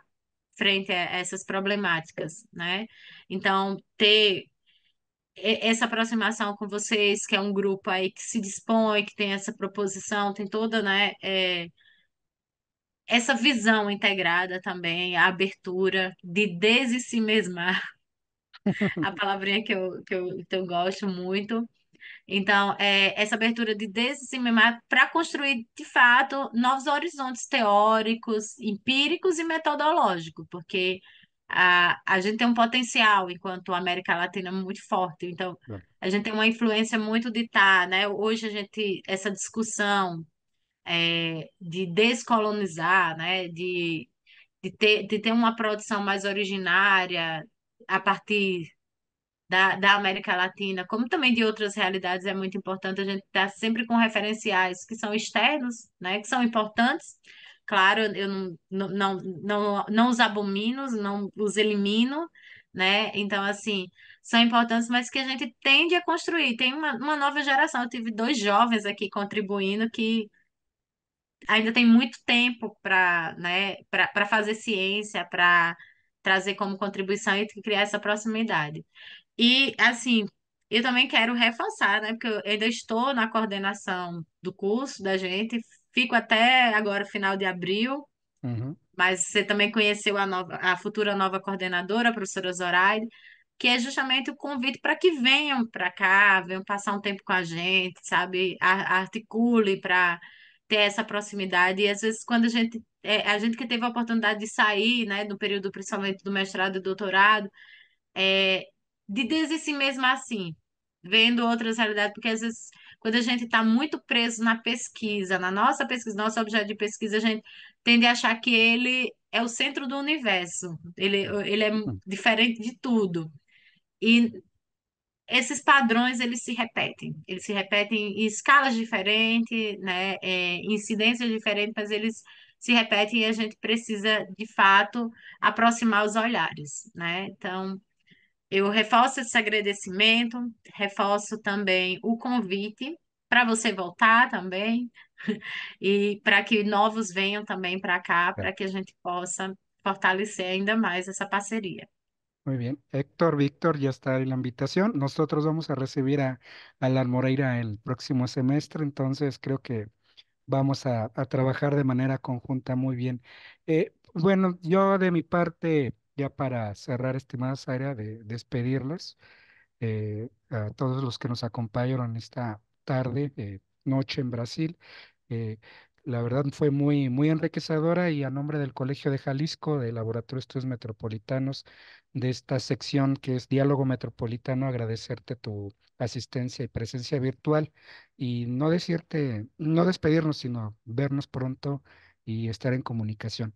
frente a essas problemáticas, né? Então, ter essa aproximação com vocês, que é um grupo aí que se dispõe, que tem essa proposição, tem toda, né, essa visão integrada também, a abertura de mesmar, a palavrinha que eu gosto muito. Então, essa abertura de desestimar para construir, de fato, novos horizontes teóricos, empíricos e metodológicos, porque a gente tem um potencial, enquanto América Latina, muito forte. Então, a gente tem uma influência muito de estar, né? Hoje a gente, essa discussão de descolonizar, né? De ter uma produção mais originária a partir da América Latina, como também de outras realidades, é muito importante a gente estar sempre com referenciais que são externos, né, que são importantes. Claro, eu não os abomino, não os elimino, né? Então, assim, são importantes, mas que a gente tende a construir. Tem uma nova geração. Eu tive dois jovens aqui contribuindo que ainda tem muito tempo para, né, para fazer ciência, para trazer como contribuição e criar essa proximidade. E, assim, eu também quero reforçar, né? Porque eu ainda estou na coordenação do curso da gente, fico até agora, final de abril, Uhum. mas você também conheceu a futura nova coordenadora, a professora Zoraide, que é justamente o convite para que venham para cá, venham passar um tempo com a gente, sabe? Articule para ter essa proximidade. E às vezes, quando a gente que teve a oportunidade de sair, né, do período principalmente do mestrado e doutorado, é, de dizer si mesmo assim, vendo outras realidades, porque às vezes, quando a gente está muito preso na pesquisa, na nossa pesquisa, nosso objeto de pesquisa, a gente tende a achar que ele é o centro do universo, ele é Hum. diferente de tudo. E esses padrões, eles se repetem em escalas diferentes, né, incidências diferentes, mas eles se repetem e a gente precisa, de fato, aproximar os olhares, né? Então, eu reforço esse agradecimento, reforço também o convite para você voltar também e para que novos venham também para cá, Ya. para que a gente possa fortalecer ainda mais essa parceria. Muy bien. Héctor, Víctor, ya está ahí la invitación. Nosotros vamos a recibir a la Moreira el próximo semestre, entonces creo que vamos a trabajar de manera conjunta muy bien. Bueno, yo de mi parte, ya para cerrar, estimadas área, de despedirles a todos los que nos acompañaron esta tarde, noche en Brasil. Eh, la verdad fue muy, muy enriquecedora y a nombre del Colegio de Jalisco, del Laboratorio de Estudios Metropolitanos, de esta sección que es Diálogo Metropolitano, agradecerte tu asistencia y presencia virtual y no decirte, no despedirnos, sino vernos pronto y estar en comunicación.